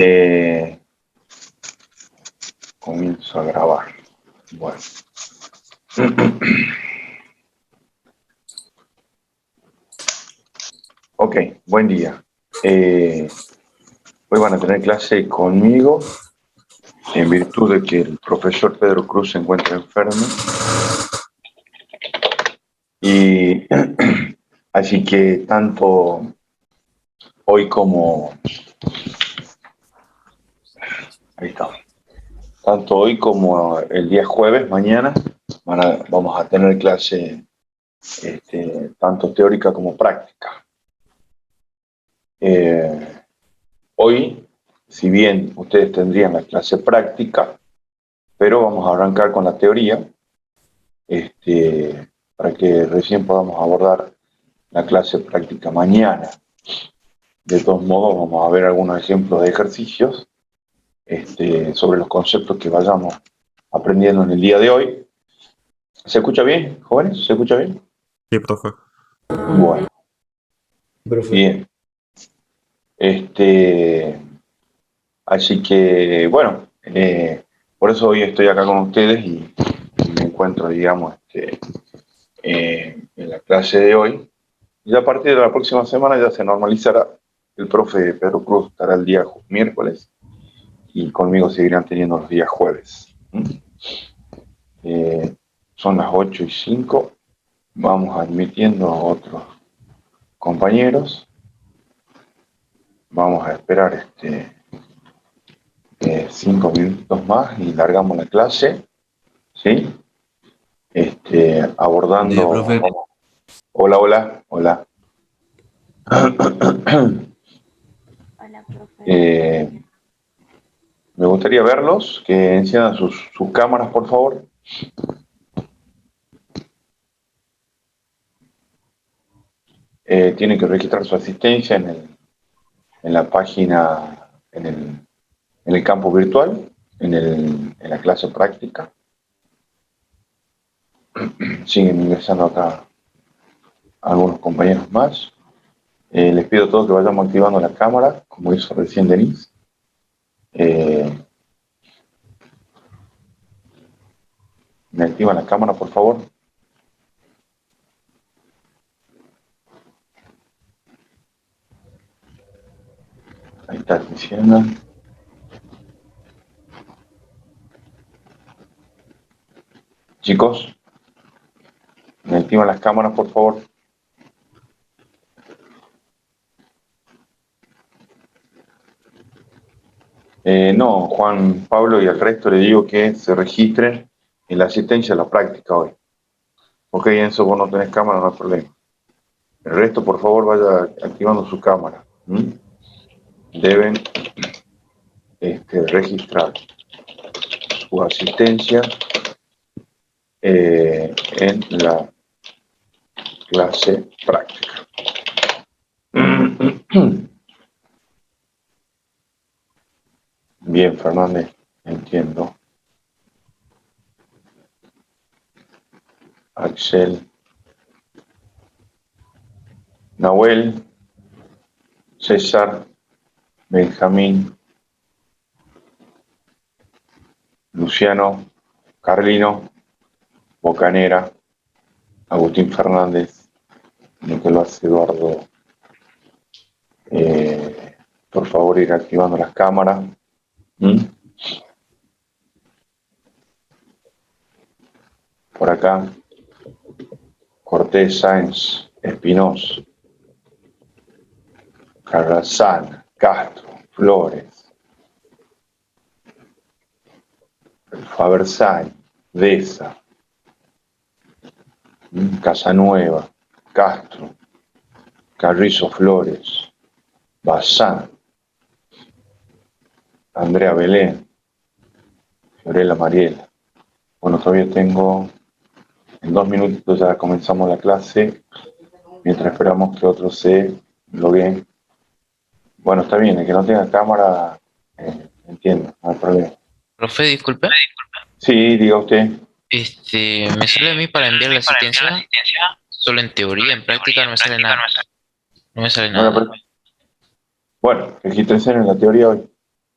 Eh, Comienzo a grabar. Bueno. Ok, buen día. Hoy van a tener clase conmigo en virtud de que el profesor Pedro Cruz se encuentra enfermo. Y así que tanto hoy como... Ahí está. Tanto hoy como el día jueves, mañana, vamos a tener clase tanto teórica como práctica. Hoy, si bien ustedes tendrían la clase práctica, pero vamos a arrancar con la teoría, para que recién podamos abordar la clase práctica mañana. De todos modos, vamos a ver algunos ejemplos de ejercicios sobre los conceptos que vayamos aprendiendo en el día de hoy. ¿Se escucha bien, jóvenes? ¿Se escucha bien? Sí, profe. Bueno, Profe. bien. Así que, bueno, por eso hoy estoy acá con ustedes y me encuentro, digamos, en la clase de hoy. Y a partir de la próxima semana ya se normalizará. El profe Pedro Cruz estará el día miércoles y conmigo seguirán teniendo los días jueves. Son las 8:05. Vamos admitiendo a otros compañeros. Vamos a esperar 5 minutos más y largamos la clase. ¿Sí? Abordando... Profe. Hola, hola, hola. Hola, profe. Me gustaría verlos, que enciendan sus cámaras, por favor. Tienen que registrar su asistencia en la página, en el campo virtual, en la clase práctica. Siguen ingresando acá algunos compañeros más. Les pido a todos que vayamos activando la cámara, como hizo recién Denise. ¿Me activan la cámara, por favor? Ahí está, Luciana. Chicos, ¿me activan las cámaras, por favor? No, Juan Pablo y al resto le digo que se registren en la asistencia a la práctica hoy. Ok, Enzo, vos no tenés cámara, no hay problema. El resto, por favor, vaya activando su cámara. Deben registrar su asistencia en la clase práctica. Bien, Fernández, entiendo. Axel, Nahuel, César, Benjamín, Luciano, Carlino, Bocanera, Agustín Fernández, Nicolás Eduardo. Por favor, ir activando las cámaras. Por acá, Cortés, Sáenz, Espinoz, Carrasán, Castro, Flores, Fabersay, Deza, Casanueva, Castro, Carrizo Flores, Bazán, Andrea Belén, Fiorella Mariela. Bueno, todavía tengo, en 2 minutos ya comenzamos la clase, mientras esperamos que otros se logueen. Bueno, está bien, el que no tenga cámara, entiendo, no hay problema. Profe, disculpe. Sí, diga usted. Me sale a mí para enviar la asistencia solo en teoría, en práctica no me sale nada. No me sale No nada. Bueno, regístrense en la teoría hoy.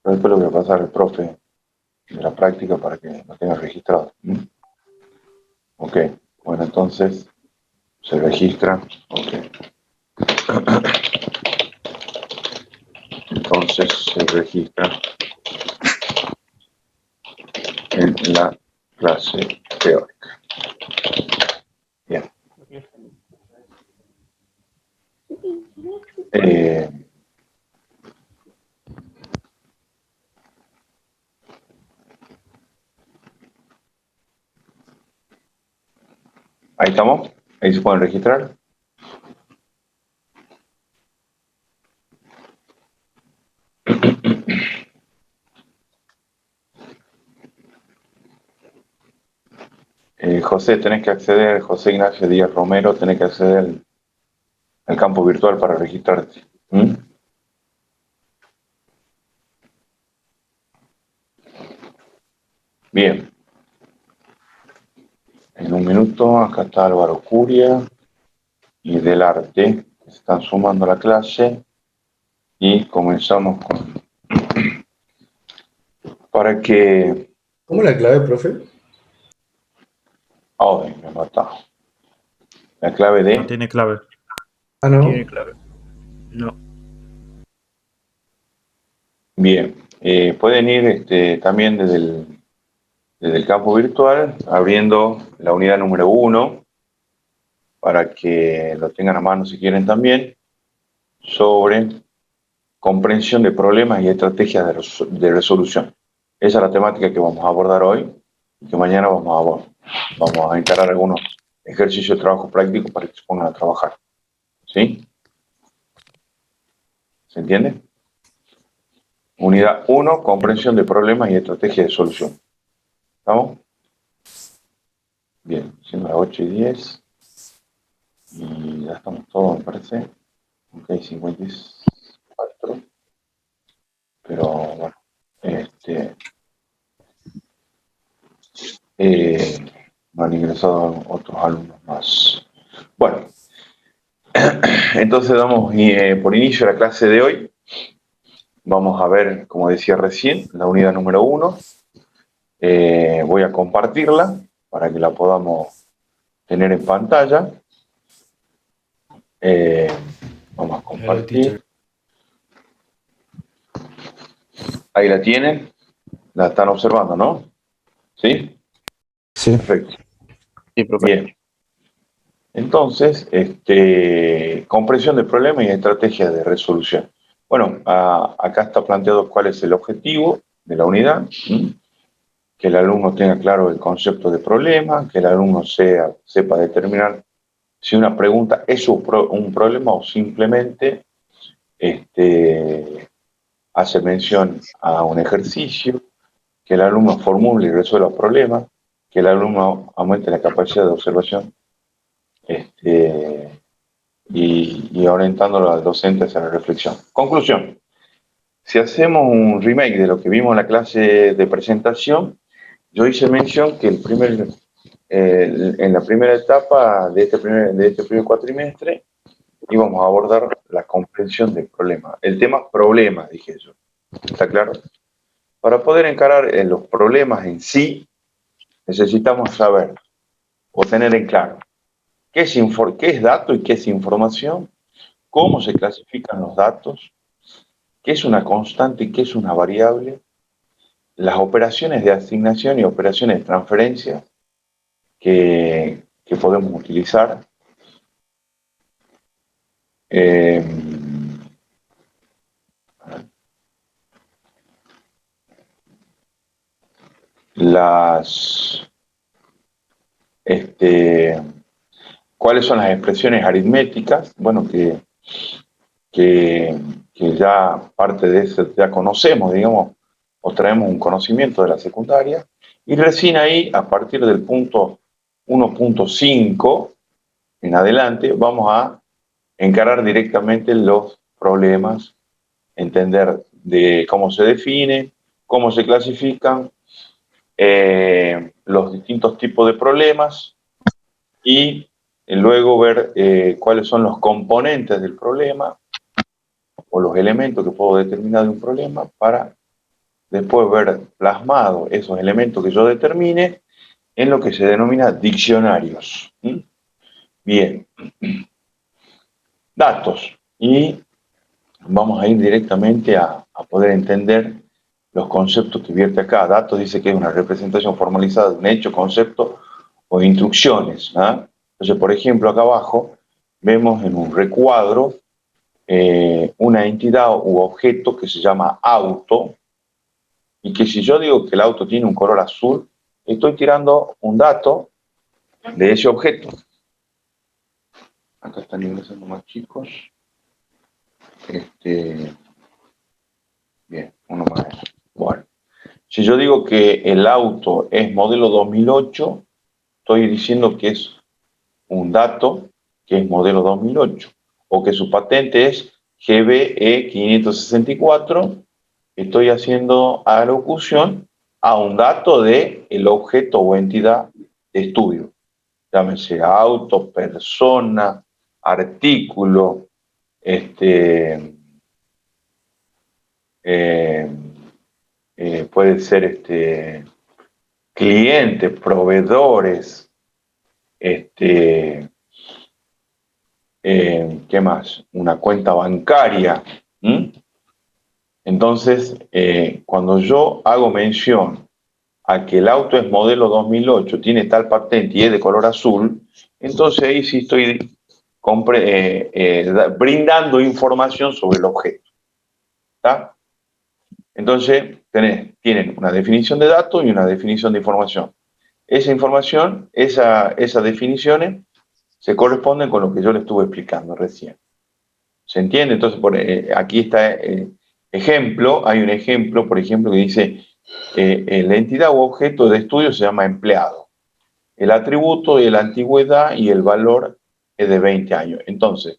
Pero después lo voy a pasar al profe de la práctica para que lo tenga registrado. Ok, bueno, entonces se registra. Ok. Entonces se registra en la clase teórica. Bien. Ahí estamos. Ahí se pueden registrar. José, tenés que acceder, José Ignacio Díaz Romero, tenés que acceder al campo virtual para registrarte. Bien. En un minuto, acá está Álvaro Curia y Del Arte, que se están sumando a la clase y comenzamos con... Para que... ¿Cómo la clave, profe? Ay, me he matado. La clave de... No tiene clave. Ah, no. Tiene clave. No. Bien. Pueden ir también desde el campo virtual, abriendo la unidad número 1, para que lo tengan a mano si quieren también, sobre comprensión de problemas y estrategias de resolución. Esa es la temática que vamos a abordar hoy y que mañana vamos a encarar algunos ejercicios de trabajo práctico para que se pongan a trabajar. ¿Sí? ¿Se entiende? Unidad 1, comprensión de problemas y estrategias de solución. ¿Estamos? Bien, siendo las 8:10 y ya estamos todos, me parece. Ok, 54. Pero bueno, no han ingresado otros alumnos más. Bueno, entonces damos por inicio a la clase de hoy. Vamos a ver, como decía recién, la unidad número 1. Voy a compartirla para que la podamos tener en pantalla. Vamos a compartir. Ahí la tienen. La están observando, ¿no? ¿Sí? Sí. Perfecto. Sí, profe. Bien. Entonces, comprensión de problemas y estrategias de resolución. Bueno, acá está planteado cuál es el objetivo de la unidad, que el alumno tenga claro el concepto de problema, que el alumno sepa determinar si una pregunta es un problema o simplemente hace mención a un ejercicio, que el alumno formule y resuelva problemas, que el alumno aumente la capacidad de observación y orientándolo al docente hacia la reflexión. Conclusión. Si hacemos un remake de lo que vimos en la clase de presentación, yo hice mención que en la primera etapa de este primer cuatrimestre íbamos a abordar la comprensión del problema. El tema problema, dije yo. ¿Está claro? Para poder encarar los problemas en sí, necesitamos saber o tener en claro qué es dato y qué es información, cómo se clasifican los datos, qué es una constante y qué es una variable, las operaciones de asignación y operaciones de transferencia que podemos utilizar. ¿Cuáles son las expresiones aritméticas? Bueno, que ya parte de eso ya conocemos, digamos, o traemos un conocimiento de la secundaria, y recién ahí, a partir del punto 1.5 en adelante, vamos a encarar directamente los problemas, entender de cómo se define, cómo se clasifican, los distintos tipos de problemas y luego ver cuáles son los componentes del problema o los elementos que puedo determinar de un problema para después ver plasmado esos elementos que yo determine en lo que se denomina diccionarios. Bien. Datos. Y vamos a ir directamente a poder entender los conceptos que vierte acá. Datos dice que es una representación formalizada de un hecho, concepto o instrucciones. Entonces, por ejemplo, acá abajo vemos en un recuadro una entidad u objeto que se llama auto, y que si yo digo que el auto tiene un color azul, estoy tirando un dato de ese objeto. Acá están ingresando más chicos. Bien, uno más. Bueno, si yo digo que el auto es modelo 2008, estoy diciendo que es un dato que es modelo 2008, o que su patente es GBE 564, estoy haciendo alocución a un dato de el objeto o entidad de estudio. Llámese auto, persona, artículo, puede ser clientes, proveedores, ¿qué más? Una cuenta bancaria. Entonces, cuando yo hago mención a que el auto es modelo 2008, tiene tal patente y es de color azul, entonces ahí sí estoy brindando información sobre el objeto. ¿Está? Entonces, tienen una definición de dato y una definición de información. Esa información, esas definiciones, se corresponden con lo que yo le estuve explicando recién. ¿Se entiende? Entonces, aquí está ejemplo, hay un ejemplo, por ejemplo, que dice, la entidad u objeto de estudio se llama empleado. El atributo de la antigüedad y el valor es de 20 años. Entonces,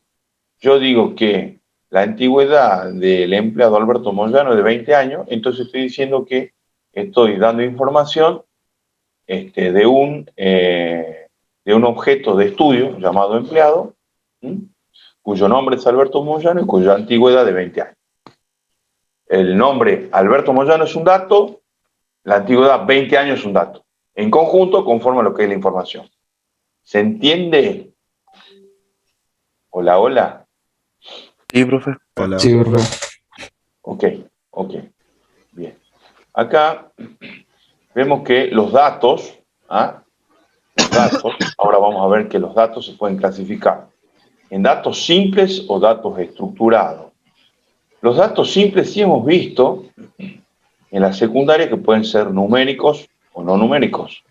yo digo que la antigüedad del empleado Alberto Moyano es de 20 años, entonces estoy diciendo que estoy dando información de un objeto de estudio llamado empleado, cuyo nombre es Alberto Moyano y cuya antigüedad es de 20 años. El nombre Alberto Moyano es un dato, la antigüedad 20 años es un dato. En conjunto conforma lo que es la información. ¿Se entiende? Hola, hola. Sí, profe. Hola. Sí, profe. Ok. Bien. Acá vemos que los datos, ahora vamos a ver que los datos se pueden clasificar en datos simples o datos estructurados. Los datos simples sí hemos visto en la secundaria que pueden ser numéricos o no numéricos.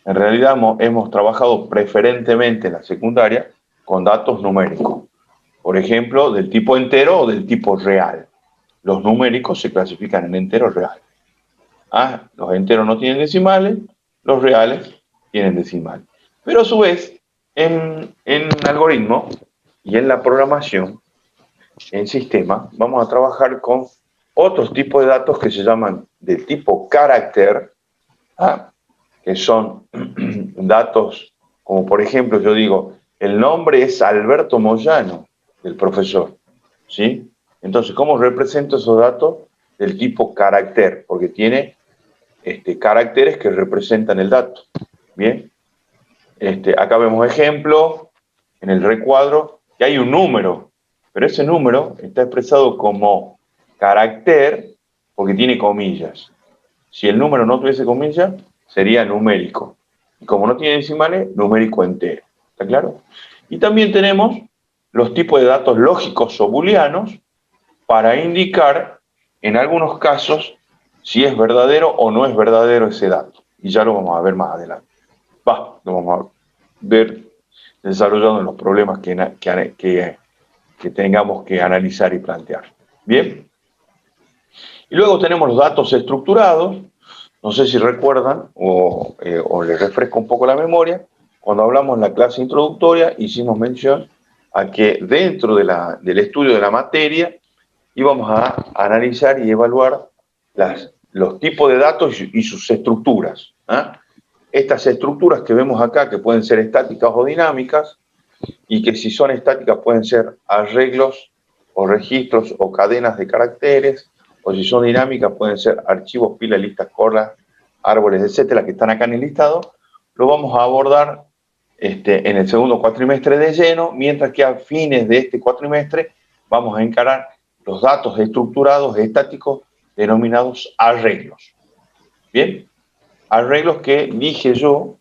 En realidad hemos trabajado preferentemente en la secundaria con datos numéricos. Por ejemplo, del tipo entero o del tipo real. Los numéricos se clasifican en entero real. Los enteros no tienen decimales, los reales tienen decimales. Pero a su vez, en algoritmo y en la programación, en sistema, vamos a trabajar con otros tipos de datos que se llaman de tipo carácter, que son datos como, por ejemplo, yo digo, el nombre es Alberto Moyano, del profesor, ¿sí? Entonces, ¿cómo represento esos datos? Del tipo carácter, porque tiene caracteres que representan el dato. Bien, acá vemos ejemplo en el recuadro que hay un número, pero ese número está expresado como carácter porque tiene comillas. Si el número no tuviese comillas, sería numérico. Y como no tiene decimales, numérico entero. ¿Está claro? Y también tenemos los tipos de datos lógicos o booleanos para indicar, en algunos casos, si es verdadero o no es verdadero ese dato. Y ya lo vamos a ver más adelante. Lo vamos a ver desarrollando en los problemas que tengamos que analizar y plantear. Bien. Y luego tenemos los datos estructurados. No sé si recuerdan o les refresco un poco la memoria. Cuando hablamos en la clase introductoria, hicimos mención a que dentro del estudio de la materia íbamos a analizar y evaluar los tipos de datos y sus estructuras. Estas estructuras que vemos acá, que pueden ser estáticas o dinámicas, y que si son estáticas pueden ser arreglos o registros o cadenas de caracteres, o si son dinámicas pueden ser archivos, pilas, listas, colas, árboles, etcétera, que están acá en el listado, lo vamos a abordar en el segundo cuatrimestre de lleno, mientras que a fines de este cuatrimestre vamos a encarar los datos estructurados estáticos denominados arreglos. Bien, arreglos que dije yo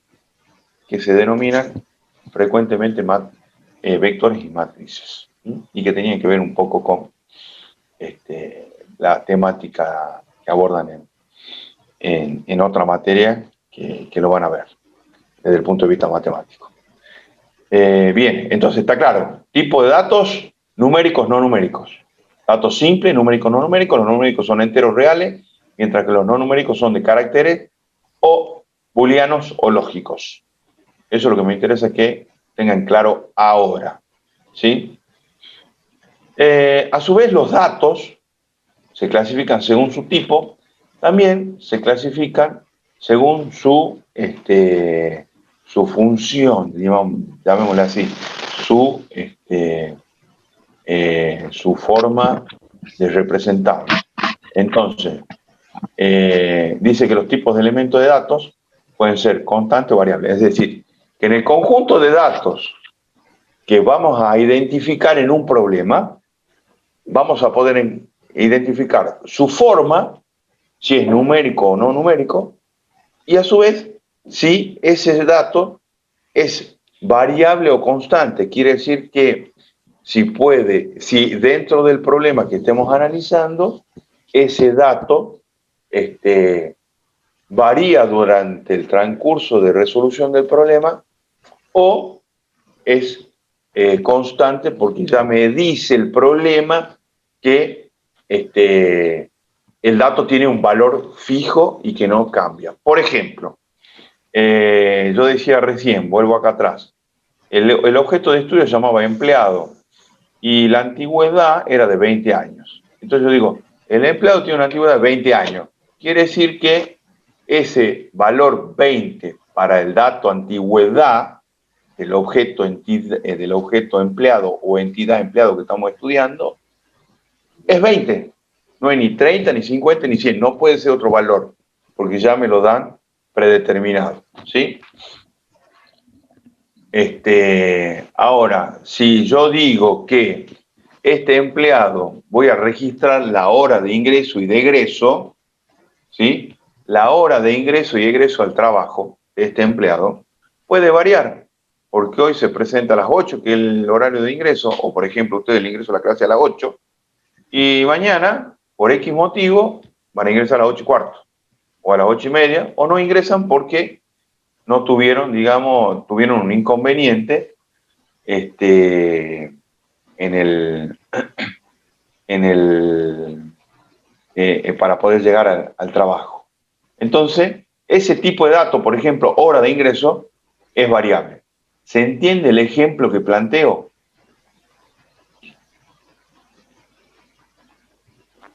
que se denominan frecuentemente vectores y matrices, ¿sí? Y que tenían que ver un poco con la temática que abordan en otra materia que lo van a ver desde el punto de vista matemático. Bien, entonces está claro, tipo de datos numéricos, no numéricos. Datos simples, numéricos, no numéricos. Los numéricos son enteros reales, mientras que los no numéricos son de caracteres o booleanos o lógicos. Eso es lo que me interesa que tengan claro ahora, ¿sí? A su vez, los datos se clasifican según su tipo, también se clasifican según su función, llamémosla así, su forma de representar. Entonces, dice que los tipos de elementos de datos pueden ser constantes o variables, es decir, que en el conjunto de datos que vamos a identificar en un problema, vamos a poder identificar su forma, si es numérico o no numérico, y a su vez, si ese dato es variable o constante. Quiere decir que si dentro del problema que estemos analizando, ese dato varía durante el transcurso de resolución del problema o es constante porque ya me dice el problema que el dato tiene un valor fijo y que no cambia. Por ejemplo, yo decía recién, vuelvo acá atrás, el objeto de estudio se llamaba empleado y la antigüedad era de 20 años. Entonces yo digo, el empleado tiene una antigüedad de 20 años. Quiere decir que ese valor 20 para el dato antigüedad del objeto empleado o entidad empleado que estamos estudiando es 20. No hay ni 30, ni 50, ni 100. No puede ser otro valor, porque ya me lo dan predeterminado, ¿sí? Ahora, si yo digo que este empleado voy a registrar la hora de ingreso y de egreso, ¿sí? La hora de ingreso y egreso al trabajo de este empleado puede variar, porque hoy se presenta a las 8, que es el horario de ingreso, o por ejemplo, ustedes el ingreso a la clase a las 8, y mañana, por X motivo, van a ingresar a las 8:15, o a las 8:30, o no ingresan porque no tuvieron, tuvieron un inconveniente para poder llegar al trabajo. Entonces, ese tipo de dato, por ejemplo, hora de ingreso, es variable. ¿Se entiende el ejemplo que planteo?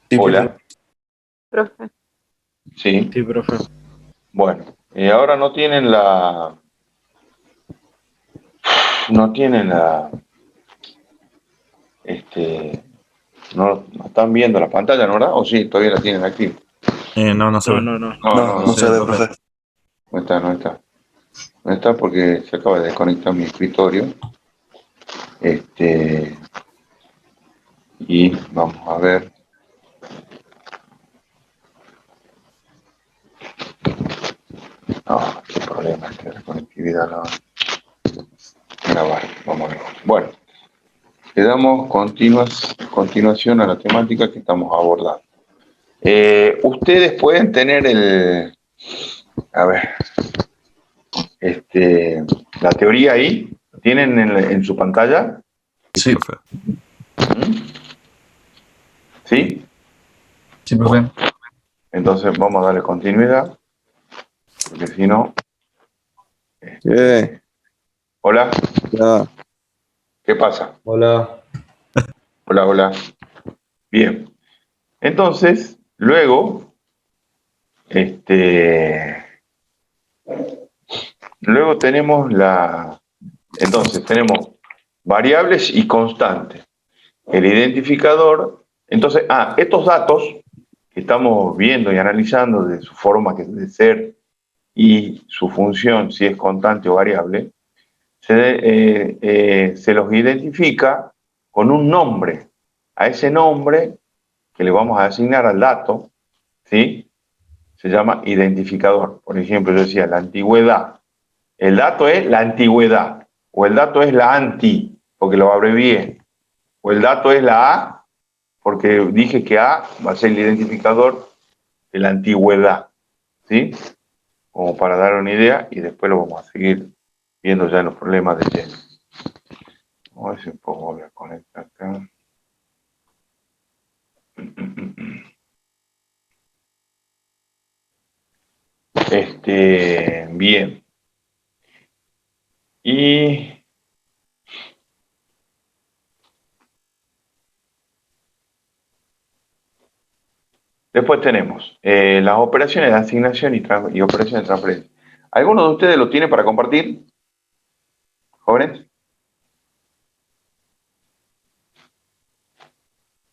Sí, Hola. Profe. Sí. Sí, profe. Bueno, ahora no tienen no están viendo la pantalla, ¿no? ¿Verdad? ¿O sí? Todavía la tienen activa. No se ve. No se ve, profe. No está porque se acaba de desconectar mi escritorio. Y vamos a ver. No, qué problema es que la conectividad no. Grabar, vamos a ver. Bueno, le damos continuación a la temática que estamos abordando. Ustedes pueden tener la teoría ahí, ¿tienen en su pantalla? Sí, profe. ¿Sí? Sí, profe. Entonces vamos a darle continuidad, porque si no... Hola. Ya. ¿Qué pasa? Hola. Hola. Bien. Entonces, luego tenemos tenemos variables y constantes. El identificador, entonces, estos datos que estamos viendo y analizando de su forma de ser y su función, si es constante o variable, se los identifica con un nombre. A ese nombre que le vamos a asignar al dato, ¿sí?, se llama identificador. Por ejemplo, yo decía la antigüedad. El dato es la antigüedad, o el dato es la anti, porque lo abrevié, o el dato es la A, porque dije que A va a ser el identificador de la antigüedad, ¿sí? Como para dar una idea, y después lo vamos a seguir viendo ya en los problemas de lleno. Vamos a ver si puedo volver a conectar acá. Bien. Y después tenemos las operaciones de asignación y operaciones de transferencia. ¿Alguno de ustedes lo tiene para compartir? ¿Jóvenes?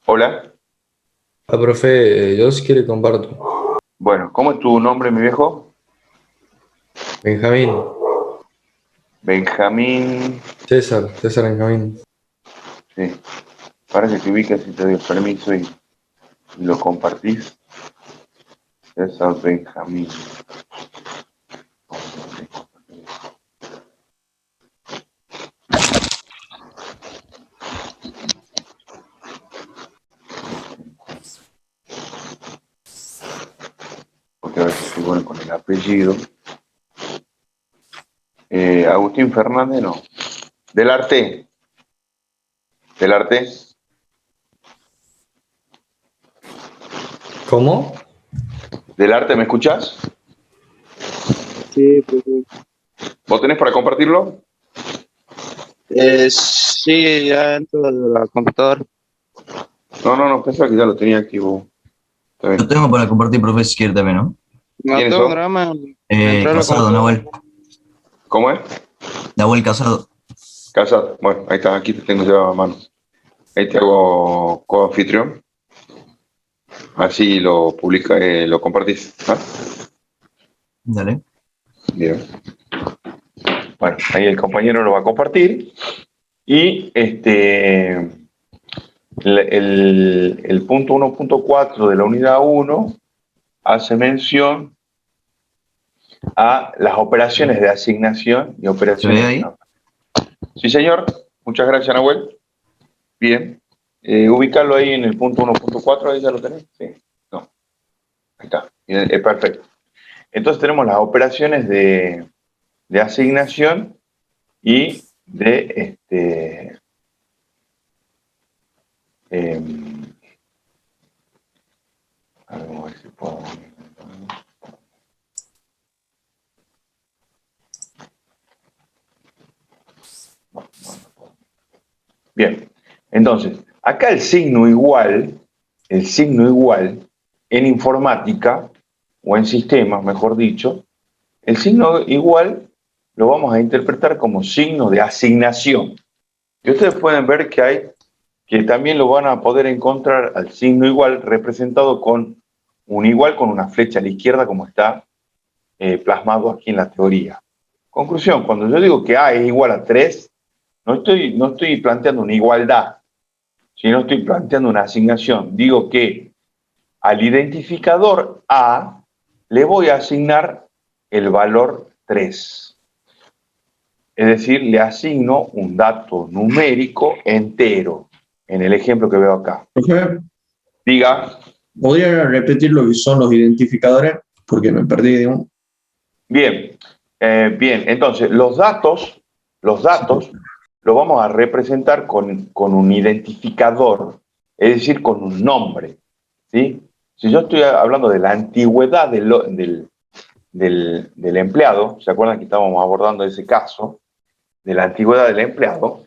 Hola. Profe, yo si quiere comparto. Bueno, ¿cómo es tu nombre, mi viejo? Benjamín. Benjamín. César Benjamín. Sí. Para que te ubiques y te doy el permiso y lo compartís. César Benjamín. Porque a veces estoy bueno con el apellido. Agustín Fernández, no. Del Arte. Del Arte. ¿Cómo? Del Arte, ¿me escuchás? Sí, profe. ¿Vos tenés para compartirlo? Sí, ya entro de la computadora. No, pensaba que ya lo tenía activo. Está bien. Lo tengo para compartir, profe, si quiere también, ¿no? No ¿Quién es tengo eso? drama. Entré a la Casado, computadora. Nahuel. ¿Cómo es? Nahuel Casado. Casado. Bueno, ahí está, aquí te tengo ya a mano. Ahí te hago coanfitrión. Así lo publica, lo compartís. ¿Ah? Dale. Bien. Bueno, ahí el compañero lo va a compartir. Y el punto 1.4 de la unidad 1 hace mención a las operaciones de asignación y ¿Se operaciones ve de ahí? transferencia. Sí, señor. Muchas gracias, Nahuel. Bien. Ubicarlo ahí en el punto 1.4, ahí ya lo tenés. Sí. No. Ahí está. Perfecto. Entonces tenemos las operaciones de asignación y de a ver si puedo. Bien, entonces, acá el signo igual en informática, o en sistemas, mejor dicho, el signo igual lo vamos a interpretar como signo de asignación. Y ustedes pueden ver que también lo van a poder encontrar al signo igual representado con un igual con una flecha a la izquierda, como está plasmado aquí en la teoría. Conclusión, cuando yo digo que A es igual a 3, no estoy planteando una igualdad, sino estoy planteando una asignación. Digo que al identificador A le voy a asignar el valor 3. Es decir, le asigno un dato numérico entero, en el ejemplo que veo acá. Profe, Diga. ¿podría repetir lo que son los identificadores? Porque me perdí de un... Bien, bien. Entonces, los datos los vamos a representar con un identificador, es decir, con un nombre, ¿sí? Si yo estoy hablando de la antigüedad del empleado, ¿se acuerdan que estábamos abordando ese caso? De la antigüedad del empleado,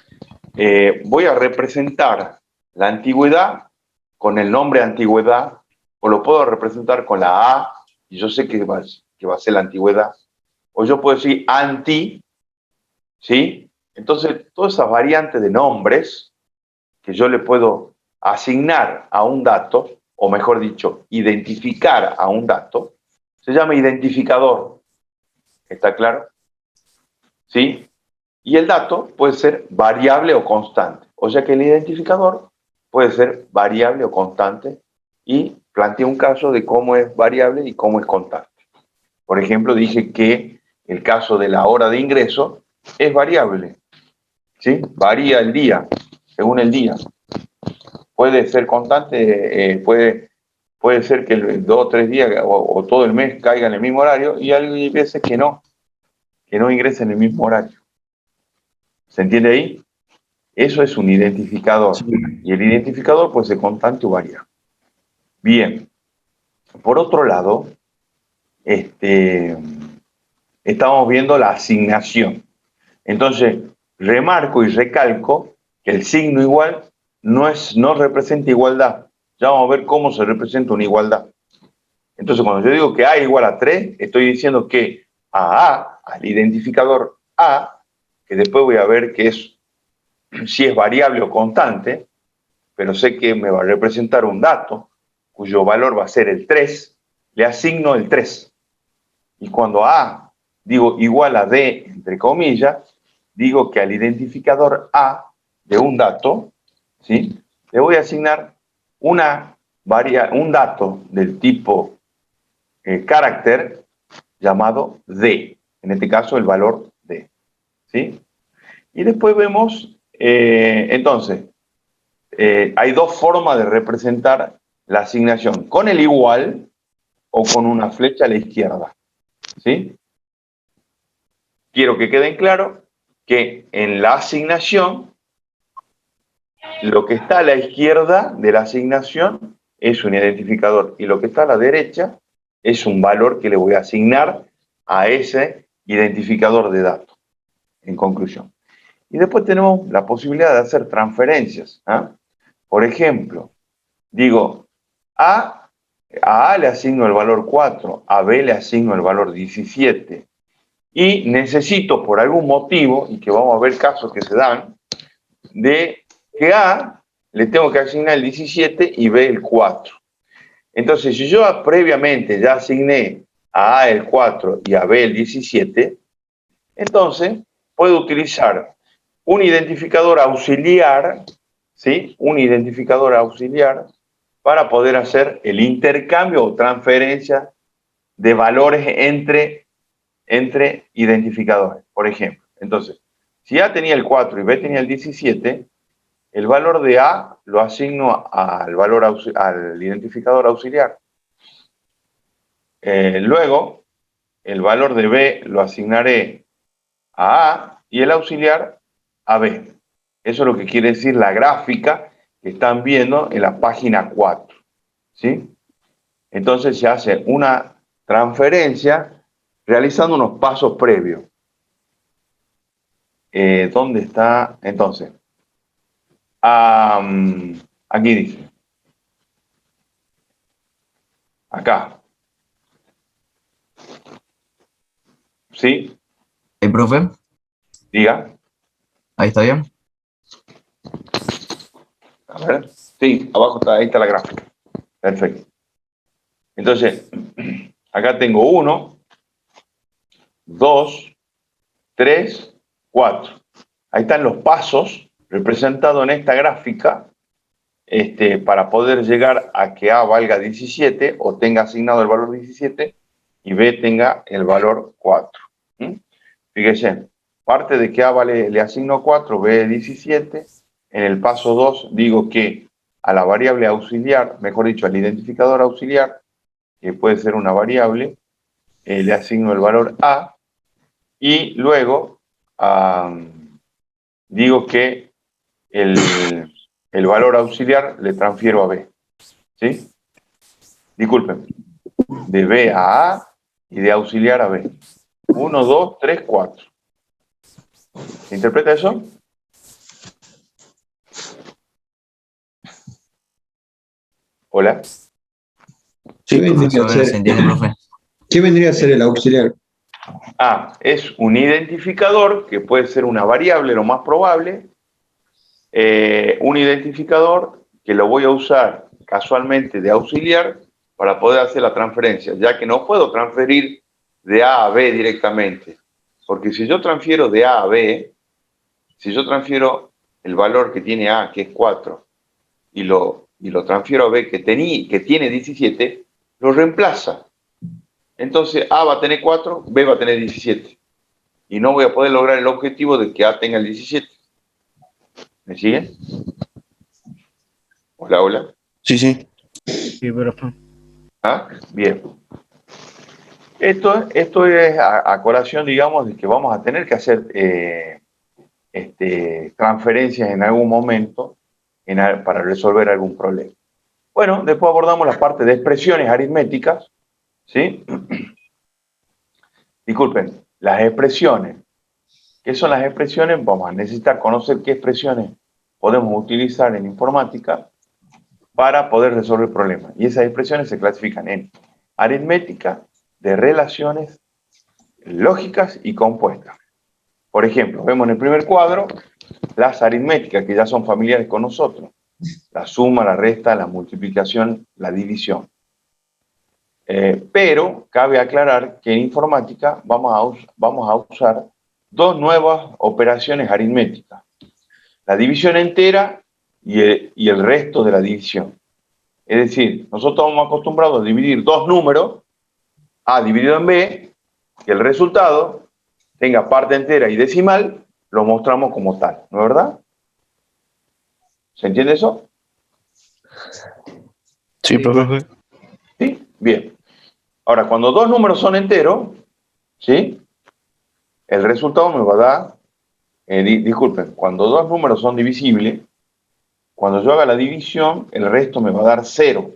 voy a representar la antigüedad con el nombre antigüedad, o lo puedo representar con la A, y yo sé que va a ser la antigüedad, o yo puedo decir anti, ¿sí? Entonces, todas esas variantes de nombres que yo le puedo asignar a un dato, o mejor dicho, identificar a un dato, se llama identificador. ¿Está claro? ¿Sí? Y el dato puede ser variable o constante. O sea que el identificador puede ser variable o constante y plantea un caso de cómo es variable y cómo es constante. Por ejemplo, dije que el caso de la hora de ingreso es variable. ¿Sí? Varía el día, según el día. Puede ser constante, puede ser que 2 o 3 días o todo el mes caiga en el mismo horario y hay veces que no ingresa en el mismo horario. ¿Se entiende ahí? Eso es un identificador. Sí. Y el identificador puede ser constante o variable. Bien. Por otro lado, estamos viendo la asignación. Entonces, remarco y recalco que el signo igual no representa igualdad. Ya vamos a ver cómo se representa una igualdad. Entonces, cuando yo digo que A igual a 3, estoy diciendo que al identificador A, que después voy a ver que si es variable o constante, pero sé que me va a representar un dato cuyo valor va a ser el 3, le asigno el 3. Y cuando A digo igual a D, entre comillas, digo que al identificador A de un dato, ¿sí?, le voy a asignar un dato del tipo carácter llamado D, en este caso el valor D. ¿Sí? Y después vemos, entonces, hay dos formas de representar la asignación, con el igual o con una flecha a la izquierda. ¿Sí? Quiero que queden claro que en la asignación, lo que está a la izquierda de la asignación es un identificador y lo que está a la derecha es un valor que le voy a asignar a ese identificador de datos, en conclusión. Y después tenemos la posibilidad de hacer transferencias. Por ejemplo, digo, a A le asigno el valor 4, a B le asigno el valor 17. Y necesito, por algún motivo, y que vamos a ver casos que se dan, de que A le tengo que asignar el 17 y B el 4. Entonces, si yo previamente ya asigné a A el 4 y a B el 17, entonces puedo utilizar un identificador auxiliar, ¿sí?, un identificador auxiliar para poder hacer el intercambio o transferencia de valores entre identificadores, por ejemplo. Entonces, si A tenía el 4 y B tenía el 17, el valor de A lo asigno al identificador auxiliar. Luego, el valor de B lo asignaré a A y el auxiliar a B. Eso es lo que quiere decir la gráfica que están viendo en la página 4. ¿Sí? Entonces se hace una transferencia realizando unos pasos previos. ¿Dónde está? Entonces, aquí dice. Acá. ¿Sí? ¿Hey, profe? Diga. Ahí está bien. A ver. Sí, abajo está, ahí está la gráfica. Perfecto. Entonces, acá tengo 1, 2, 3, 4. Ahí están los pasos representados en esta gráfica para poder llegar a que A valga 17 o tenga asignado el valor 17 y B tenga el valor 4. Fíjense, parte de que A le asigno 4, B 17. En el paso 2 digo que a la variable auxiliar, mejor dicho, al identificador auxiliar, que puede ser una variable, le asigno el valor A y luego digo que el valor auxiliar le transfiero a B. ¿Sí? Disculpen. De B a A y de auxiliar a B. 1, 2, 3, 4. ¿Se interpreta eso? Hola. ¿Qué vendría a Profesor, ¿se ser? entiende, profe? ¿Qué vendría a ser el auxiliar? Es un identificador que puede ser una variable, lo más probable. Un identificador que lo voy a usar casualmente de auxiliar para poder hacer la transferencia, ya que no puedo transferir de A a B directamente. Porque si yo transfiero de A a B, si yo transfiero el valor que tiene A, que es 4, y lo transfiero a B, que tiene 17, lo reemplaza. Entonces A va a tener 4, B va a tener 17. Y no voy a poder lograr el objetivo de que A tenga el 17. ¿Me siguen? Hola, hola. Sí, sí. Sí, profe. ¿Ah? Bien. Esto es a colación, digamos, de que vamos a tener que hacer transferencias en algún momento para resolver algún problema. Bueno, después abordamos la parte de expresiones aritméticas, ¿sí? Disculpen, las expresiones. ¿Qué son las expresiones? Vamos a necesitar conocer qué expresiones podemos utilizar en informática para poder resolver problemas. Y esas expresiones se clasifican en aritmética, de relaciones, lógicas y compuestas. Por ejemplo, vemos en el primer cuadro las aritméticas que ya son familiares con nosotros. La suma, la resta, la multiplicación, la división. Pero cabe aclarar que en informática vamos a usar dos nuevas operaciones aritméticas. La división entera y el resto de la división. Es decir, nosotros estamos acostumbrados a dividir dos números, A dividido en B, y el resultado tenga parte entera y decimal, lo mostramos como tal, ¿no es verdad? ¿Se entiende eso? Sí, profe. ¿Sí? Bien. Ahora, cuando dos números son enteros, ¿sí? El resultado me va a dar, disculpen, cuando dos números son divisibles, cuando yo haga la división, el resto me va a dar 0.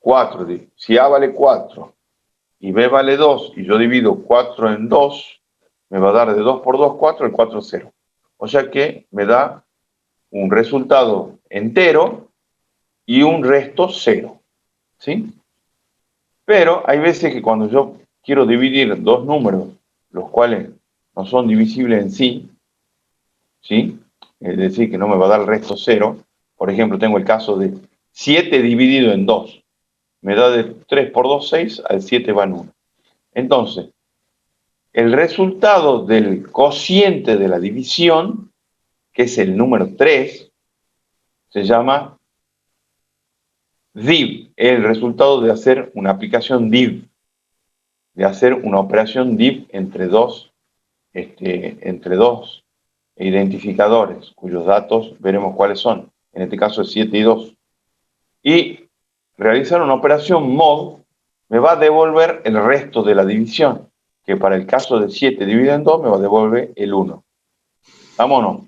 4. Si A vale 4 y B vale 2 y yo divido 4 en 2, me va a dar de 2 por 2, 4, el 4 es 0. O sea que me da un resultado entero y un resto 0. ¿Sí? Pero hay veces que cuando yo quiero dividir dos números, los cuales no son divisibles en sí, ¿sí? Es decir, que no me va a dar el resto 0. Por ejemplo, tengo el caso de 7 dividido en 2. Me da de 3 por 2, 6, al 7 va en 1. Entonces, el resultado del cociente de la división, que es el número 3, se llama div, el resultado de hacer una aplicación div, de hacer una operación div entre dos identificadores, cuyos datos veremos cuáles son. En este caso es 7 y 2. Y realizar una operación mod me va a devolver el resto de la división, que para el caso de 7 dividido en 2 me va a devolver el 1. Vámonos.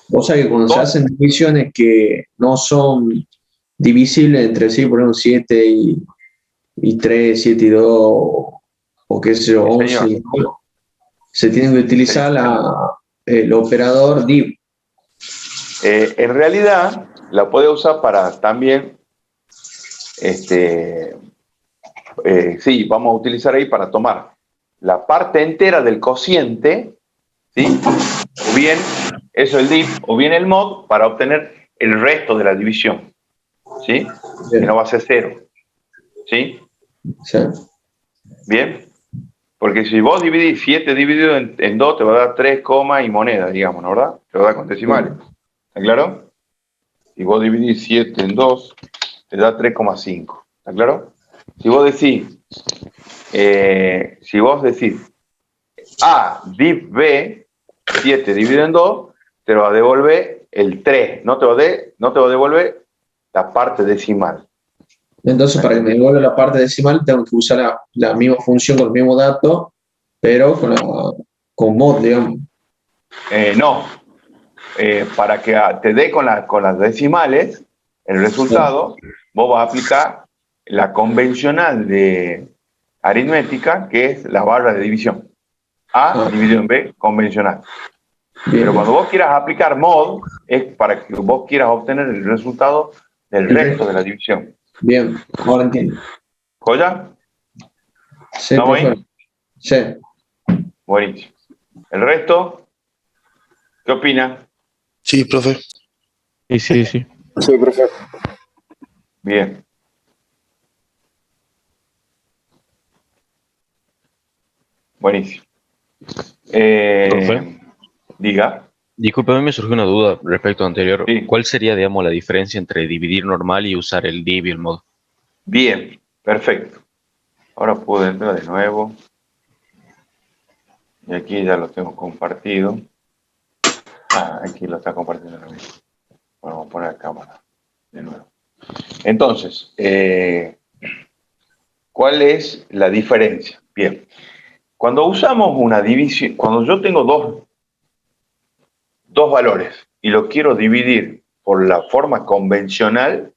O sea que cuando se hacen divisiones que no son divisibles entre sí, por ejemplo 7 y 3, 7 y 2, o qué sé yo, 11 y 2, se tiene que utilizar el operador div. En realidad, la puede usar para también, sí, vamos a utilizar ahí para tomar la parte entera del cociente, ¿sí? O bien, eso el div, o bien el mod, para obtener el resto de la división, ¿sí? Que no va a ser 0, ¿sí? Sí. Bien. Porque si vos dividís 7 dividido en 2, te va a dar 3, y moneda, digamos, ¿no? ¿Verdad? Te va a dar con decimales. ¿Está claro? Si vos dividís 7 en 2, te da 3,5. ¿Está claro? Si vos decís A div B, 7 dividido en 2, te lo va a devolver el 3. No te va a devolver la parte decimal. Entonces, para que me devuelva la parte decimal, tengo que usar la misma función con el mismo dato, pero con mod, digamos. No. Para que te dé con las decimales, el resultado, vos vas a aplicar la convencional de aritmética, que es la barra de división. A dividido en B, convencional. Bien. Pero cuando vos quieras aplicar mod, es para que vos quieras obtener el resultado del resto de la división. Bien, ahora entiendo. ¿Joya? Sí, ¿Estamos profe. ahí? Sí. Buenísimo. ¿El resto? ¿Qué opina? Sí, profe. Sí. Sí, profe. Bien. Buenísimo. Profe, Diga. discúlpeme, me surgió una duda respecto a anterior. Sí. ¿Cuál sería, digamos, la diferencia entre dividir normal y usar el div y el mod? Bien, perfecto. Ahora puedo entrar de nuevo. Y aquí ya lo tengo compartido. Aquí lo está compartiendo la misma. Bueno, vamos a poner la cámara de nuevo. Entonces, ¿cuál es la diferencia? Bien, cuando usamos una división, cuando yo tengo dos valores y los quiero dividir por la forma convencional,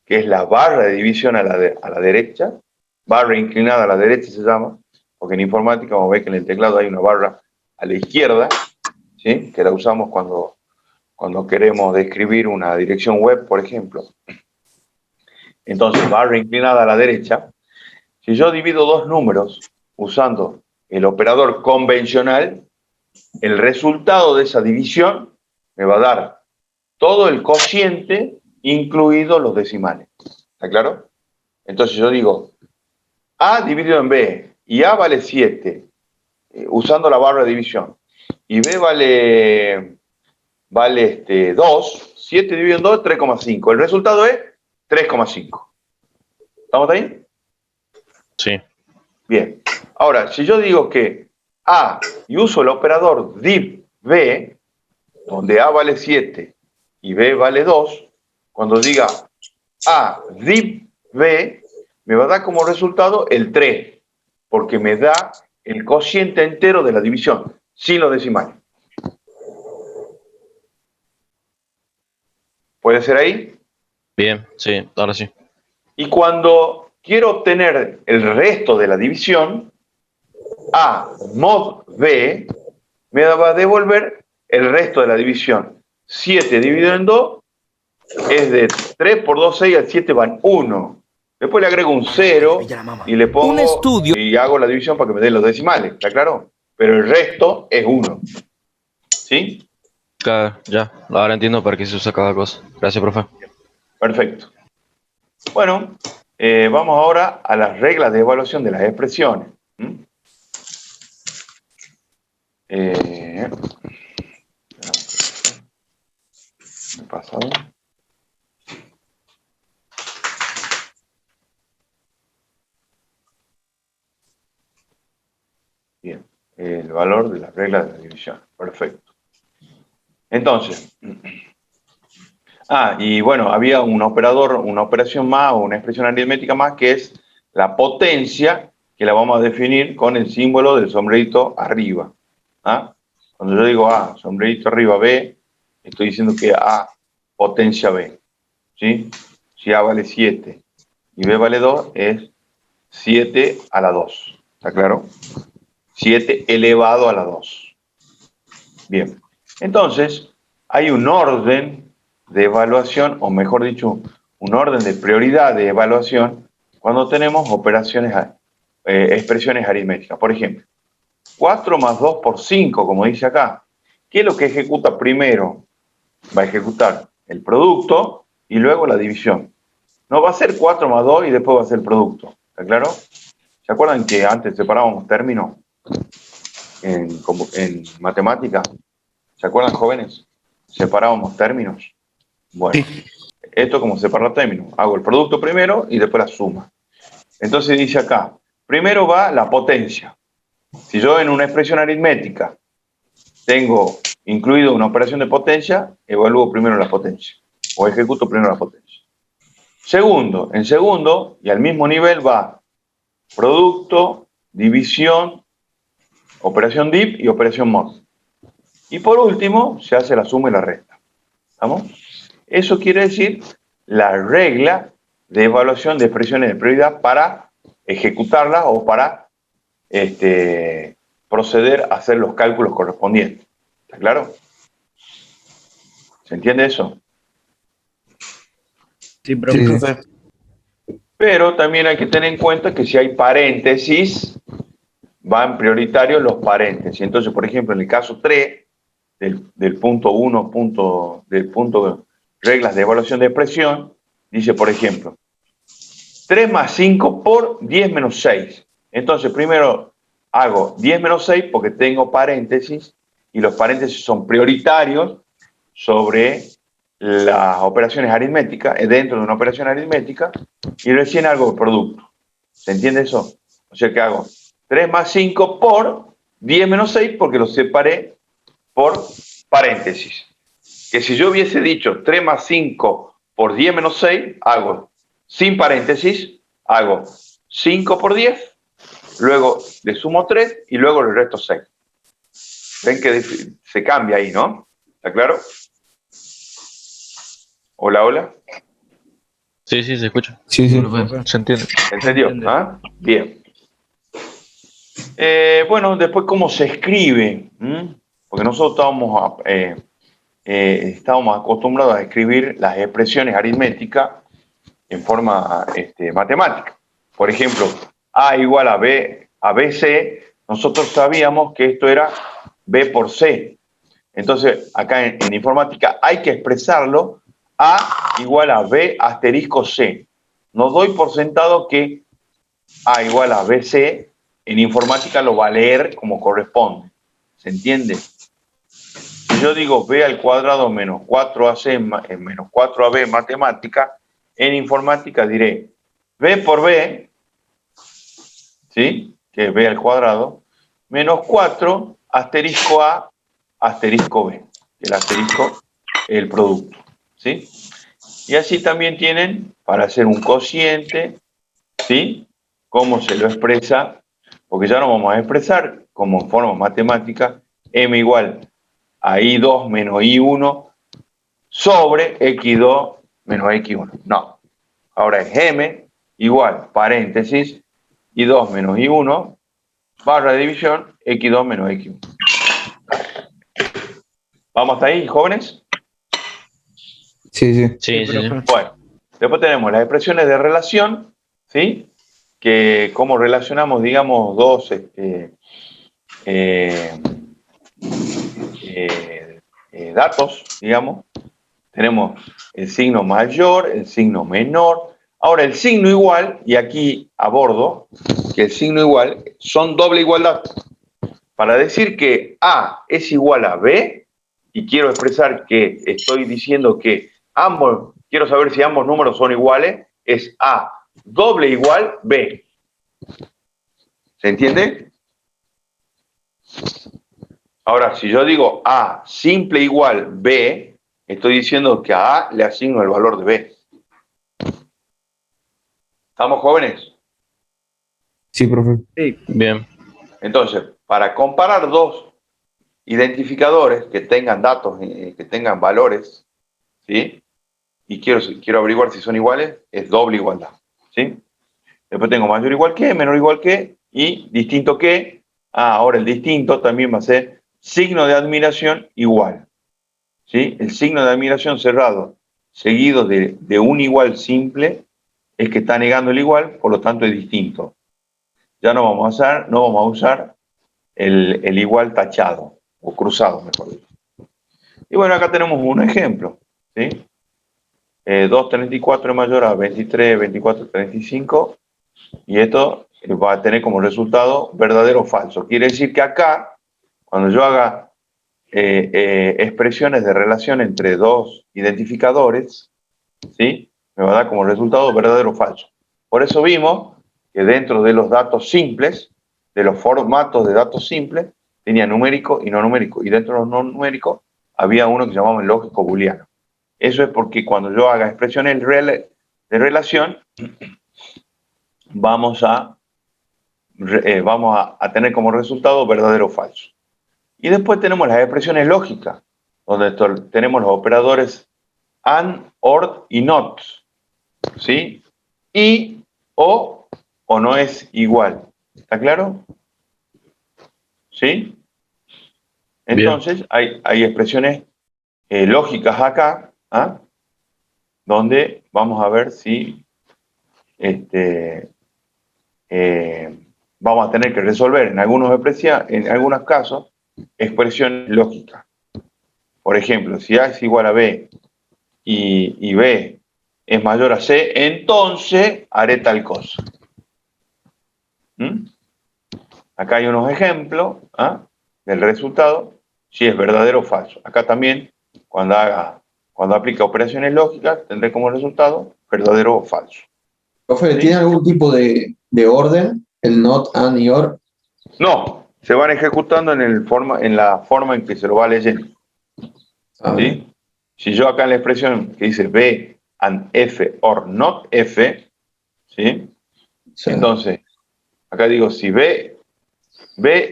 que es la barra de división a la derecha, barra inclinada a la derecha se llama, porque en informática vamos a ver que en el teclado hay una barra a la izquierda, ¿sí? Que la usamos cuando queremos describir una dirección web, por ejemplo. Entonces, barra inclinada a la derecha. Si yo divido dos números usando el operador convencional, el resultado de esa división me va a dar todo el cociente, incluidos los decimales. ¿Está claro? Entonces yo digo, A dividido en B, y A vale 7, usando la barra de división, y B vale 2, 7 dividido en 2, 3,5. El resultado es 3,5. ¿Estamos ahí? Sí. Bien. Ahora, si yo digo que A y uso el operador div B, donde A vale 7 y B vale 2, cuando diga A div B, me va a dar como resultado el 3, porque me da el cociente entero de la división, sin los decimales. ¿Puede ser ahí? Bien, sí, ahora sí. Y cuando quiero obtener el resto de la división, A mod B me va a devolver el resto de la división. 7 dividido en 2 es de 3 por 2, 6, al 7 van 1. Después le agrego un 0 y le pongo y hago la división para que me dé los decimales, ¿está claro? Pero el resto es 1. ¿Sí? Claro, ya, ahora entiendo para qué se usa cada cosa. Gracias, profe. Perfecto. Bueno, vamos ahora a las reglas de evaluación de las expresiones. Me he pasado. Bien, el valor de las reglas de la división. Perfecto. Entonces, y bueno, había un operador, una operación más o una expresión aritmética más que es la potencia, que la vamos a definir con el símbolo del sombrerito arriba. Cuando yo digo A, sombrerito arriba B, estoy diciendo que A potencia B. ¿Sí? Si A vale 7 y B vale 2, es 7 a la 2. ¿Está claro? 7 elevado a la 2. Bien. Entonces, hay un orden de evaluación, o mejor dicho, un orden de prioridad de evaluación cuando tenemos operaciones, expresiones aritméticas. Por ejemplo, 4 más 2 por 5, como dice acá. ¿Qué es lo que ejecuta primero? Va a ejecutar el producto y luego la división. No va a ser 4 más 2 y después va a ser el producto. ¿Está claro? ¿Se acuerdan que antes separábamos términos en matemática? ¿Se acuerdan, jóvenes? Separábamos términos. Bueno, esto como separar términos. Hago el producto primero y después la suma. Entonces dice acá, primero va la potencia. Si yo en una expresión aritmética tengo incluido una operación de potencia, evalúo primero la potencia o ejecuto primero la potencia. Segundo, en segundo y al mismo nivel va producto, división, operación div y operación mod. Y por último, se hace la suma y la resta. ¿Estamos? Eso quiere decir la regla de evaluación de expresiones de prioridad para ejecutarlas o para proceder a hacer los cálculos correspondientes. ¿Está claro? ¿Se entiende eso? Sí, profe. Pero también hay que tener en cuenta que si hay paréntesis, van prioritarios los paréntesis. Entonces, por ejemplo, en el caso 3, del punto 1, del punto reglas de evaluación de expresión, dice, por ejemplo, 3 más 5 por 10 menos 6. Entonces, primero hago 10 menos 6 porque tengo paréntesis, y los paréntesis son prioritarios sobre las operaciones aritméticas, dentro de una operación aritmética, y recién hago el producto. ¿Se entiende eso? O sea que hago 3 más 5 por 10 menos 6 porque los separé por paréntesis. Que si yo hubiese dicho 3 más 5 por 10 menos 6, hago sin paréntesis, hago 5 por 10, luego le sumo 3 y luego le resto 6. Ven que se cambia ahí, ¿no? ¿Está claro? Hola, hola. Sí, sí, se escucha. Sí, sí, profe. se entiende. ¿Entendió? ¿Ah? Bien. Bueno, después, ¿cómo se escribe? Porque nosotros estábamos acostumbrados a escribir las expresiones aritméticas en forma matemática. Por ejemplo, A igual a BC, nosotros sabíamos que esto era B por C. Entonces, acá en informática hay que expresarlo A igual a B asterisco C. No doy por sentado que A igual a BC en informática lo va a leer como corresponde. ¿Se entiende? Si yo digo B al cuadrado menos 4AC menos 4AB en matemática, en informática diré B por B, ¿sí? Que es B al cuadrado, menos 4 asterisco A asterisco B. El asterisco es el producto, ¿sí? Y así también tienen, para hacer un cociente, ¿sí? Cómo se lo expresa, porque ya no vamos a expresar como en forma matemática, M igual a I2 menos I1 sobre X2 menos X1. No. Ahora es M igual, paréntesis, I2 menos I1, barra de división, X2 menos X1. ¿Vamos hasta ahí, jóvenes? Sí, sí. Sí, sí, sí. Bueno, después tenemos las expresiones de relación, ¿sí? Que cómo relacionamos, digamos, dos datos, digamos. Tenemos el signo mayor, el signo menor. Ahora, el signo igual, y aquí abordo que el signo igual son doble igualdad. Para decir que A es igual a B, y quiero expresar que estoy diciendo que ambos, quiero saber si ambos números son iguales, es A doble igual B. ¿Se entiende? Ahora, si yo digo A simple igual B, estoy diciendo que a A le asigno el valor de B. ¿Estamos, jóvenes? Sí, profe. Bien. Entonces, para comparar dos identificadores que tengan datos, que tengan valores, ¿sí? Y quiero averiguar si son iguales, es doble igualdad, ¿sí? Después tengo mayor igual que, menor igual que y distinto que. Ahora el distinto también va a ser signo de admiración igual, ¿sí? El signo de admiración cerrado seguido de un igual simple es que está negando el igual, por lo tanto es distinto. Ya no vamos a usar el igual tachado o cruzado, mejor dicho. Y bueno, acá tenemos un ejemplo, ¿sí? 2,34 es mayor a 23, 24, 35, y esto va a tener como resultado verdadero o falso. Quiere decir que acá, cuando yo haga expresiones de relación entre dos identificadores, ¿sí? Me va a dar como resultado verdadero o falso. Por eso vimos que dentro de los datos simples, de los formatos de datos simples, tenía numérico y no numérico. Y dentro de los no numéricos había uno que llamamos el lógico booleano. Eso es porque cuando yo haga expresiones de relación, vamos a tener como resultado verdadero o falso. Y después tenemos las expresiones lógicas, donde tenemos los operadores AND, OR y NOT, ¿sí? Y, o no es igual. ¿Está claro? ¿Sí? Entonces, hay expresiones lógicas acá, ¿ah? Donde vamos a ver si vamos a tener que resolver en algunos casos expresiones lógicas. Por ejemplo, si A es igual a B y B es mayor a C, entonces haré tal cosa. ¿Mm? Acá hay unos ejemplos del resultado, si es verdadero o falso. Acá también, cuando aplique operaciones lógicas, tendré como resultado verdadero o falso. Profe, ¿Sí? ¿tiene algún tipo de orden? ¿El not, and y or? No, se van ejecutando en la forma en que se lo va leyendo. ¿Sí? Si yo acá en la expresión que dice B and F or not F, ¿sí? Sí. Entonces, acá digo si B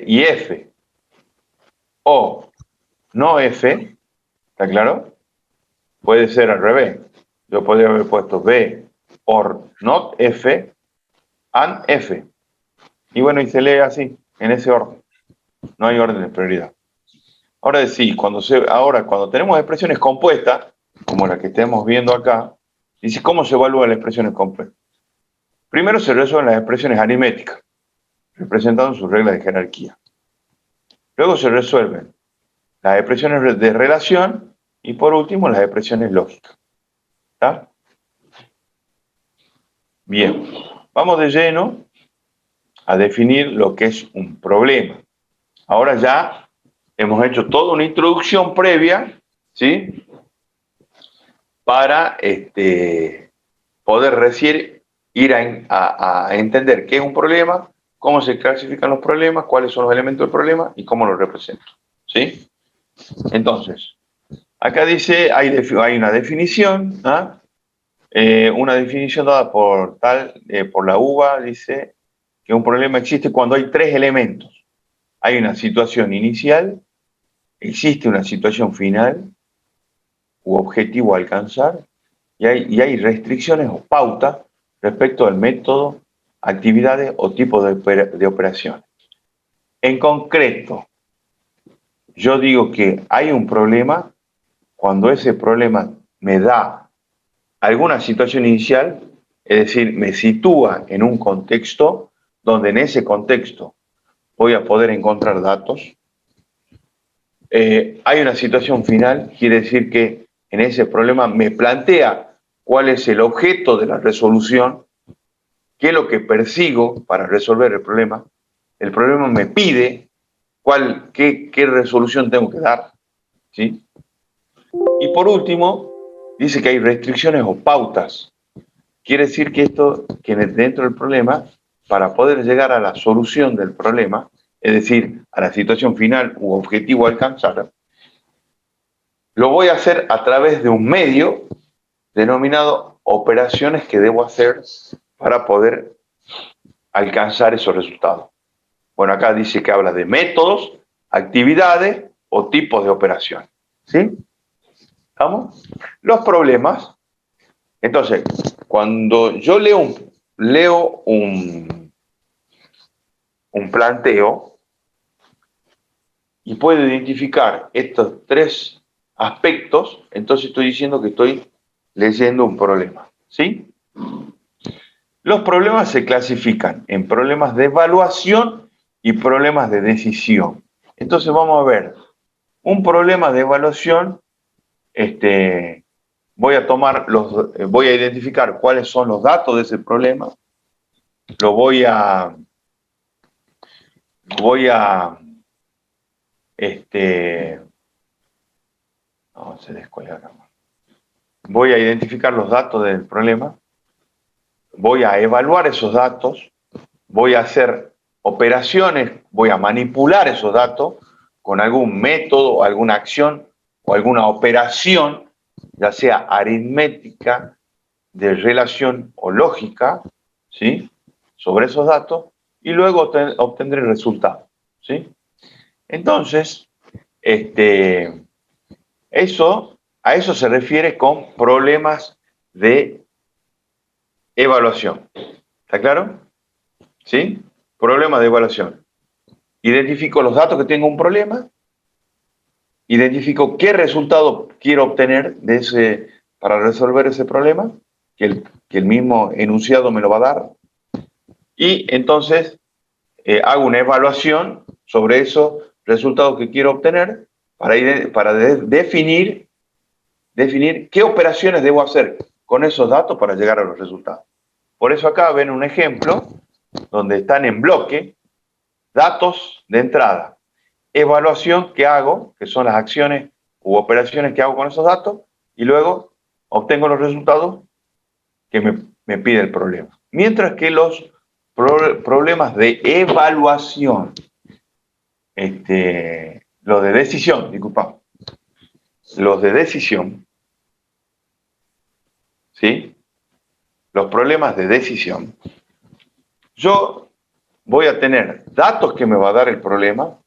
y F o no F, ¿está claro? Puede ser al revés. Yo podría haber puesto B or not F and F. Y bueno, y se lee así, en ese orden. No hay orden de prioridad. Ahora sí, cuando tenemos expresiones compuestas, como la que estamos viendo acá, dice cómo se evalúan las expresiones compuestas. Primero se resuelven las expresiones aritméticas, representando sus reglas de jerarquía. Luego se resuelven las expresiones de relación y por último las expresiones lógicas. ¿Está? Bien, vamos de lleno a definir lo que es un problema. Ahora ya hemos hecho toda una introducción previa, ¿sí? Para poder recién ir a entender qué es un problema, cómo se clasifican los problemas, cuáles son los elementos del problema y cómo los represento. ¿Sí? Entonces, acá dice, hay una definición, una definición dada por la UBA, dice que un problema existe cuando hay tres elementos. Hay una situación inicial, existe una situación final u objetivo a alcanzar, y hay restricciones o pautas respecto al método, actividades o tipo de operaciones. En concreto, yo digo que hay un problema cuando ese problema me da alguna situación inicial, es decir, me sitúa en un contexto donde en ese contexto voy a poder encontrar datos. Hay una situación final, quiere decir que en ese problema me plantea cuál es el objeto de la resolución, qué es lo que persigo para resolver el problema me pide qué resolución tengo que dar, ¿sí? Y por último, dice que hay restricciones o pautas. Quiere decir que dentro del problema, para poder llegar a la solución del problema, es decir, a la situación final u objetivo a alcanzar, lo voy a hacer a través de un medio denominado operaciones que debo hacer para poder alcanzar esos resultados. Bueno, acá dice que habla de métodos, actividades o tipos de operaciones. ¿Sí? ¿Estamos? Los problemas. Entonces, cuando yo leo un planteo y puedo identificar estos tres aspectos, entonces estoy diciendo que estoy leyendo un problema. ¿Sí? Los problemas se clasifican en problemas de evaluación y problemas de decisión. Entonces vamos a ver un problema de evaluación. Voy a identificar cuáles son los datos de ese problema. Voy a identificar los datos del problema. Voy a evaluar esos datos, voy a hacer operaciones, voy a manipular esos datos con algún método, alguna acción o alguna operación, ya sea aritmética, de relación o lógica, ¿sí? Sobre esos datos, y luego obtendré el resultado, ¿sí? Entonces, a eso se refiere con problemas de evaluación. ¿Está claro? ¿Sí? Problema de evaluación. Identifico los datos que tengo un problema, identifico qué resultado quiero obtener para resolver ese problema, que el mismo enunciado me lo va a dar, y entonces hago una evaluación sobre esos resultados que quiero obtener para definir definir qué operaciones debo hacer con esos datos para llegar a los resultados. Por eso acá ven un ejemplo donde están en bloque datos de entrada, evaluación que hago, que son las acciones u operaciones que hago con esos datos, y luego obtengo los resultados que me pide el problema. Mientras que los problemas de evaluación, los de decisión, disculpa, los de decisión, ¿sí? Los problemas de decisión, yo voy a tener datos que me va a dar el problema,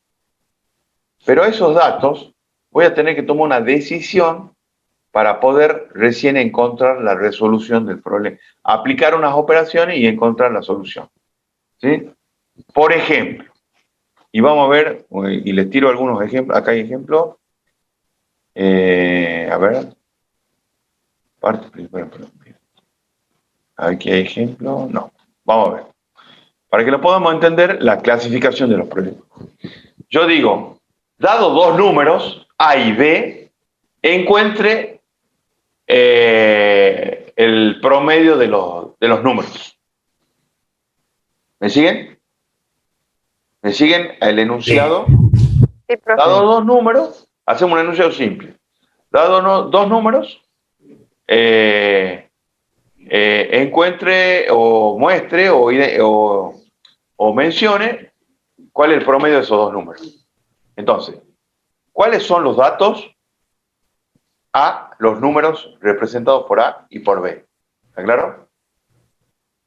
pero a esos datos voy a tener que tomar una decisión para poder recién encontrar la resolución del problema, aplicar unas operaciones y encontrar la solución, ¿sí? Por ejemplo, y vamos a ver, y les tiro algunos ejemplos, acá hay ejemplos, a ver, parte principal, aquí hay ejemplos, no, vamos a ver, para que lo podamos entender, la clasificación de los problemas. Yo digo, dado dos números, A y B, encuentre el promedio de los números. ¿Me siguen? ¿Me siguen el enunciado? Sí, profe. Dado dos números, hacemos un enunciado simple. Dado dos números, encuentre o muestre o mencione cuál es el promedio de esos dos números. Entonces, ¿cuáles son los datos? A, los números representados por A y por B. ¿Está claro?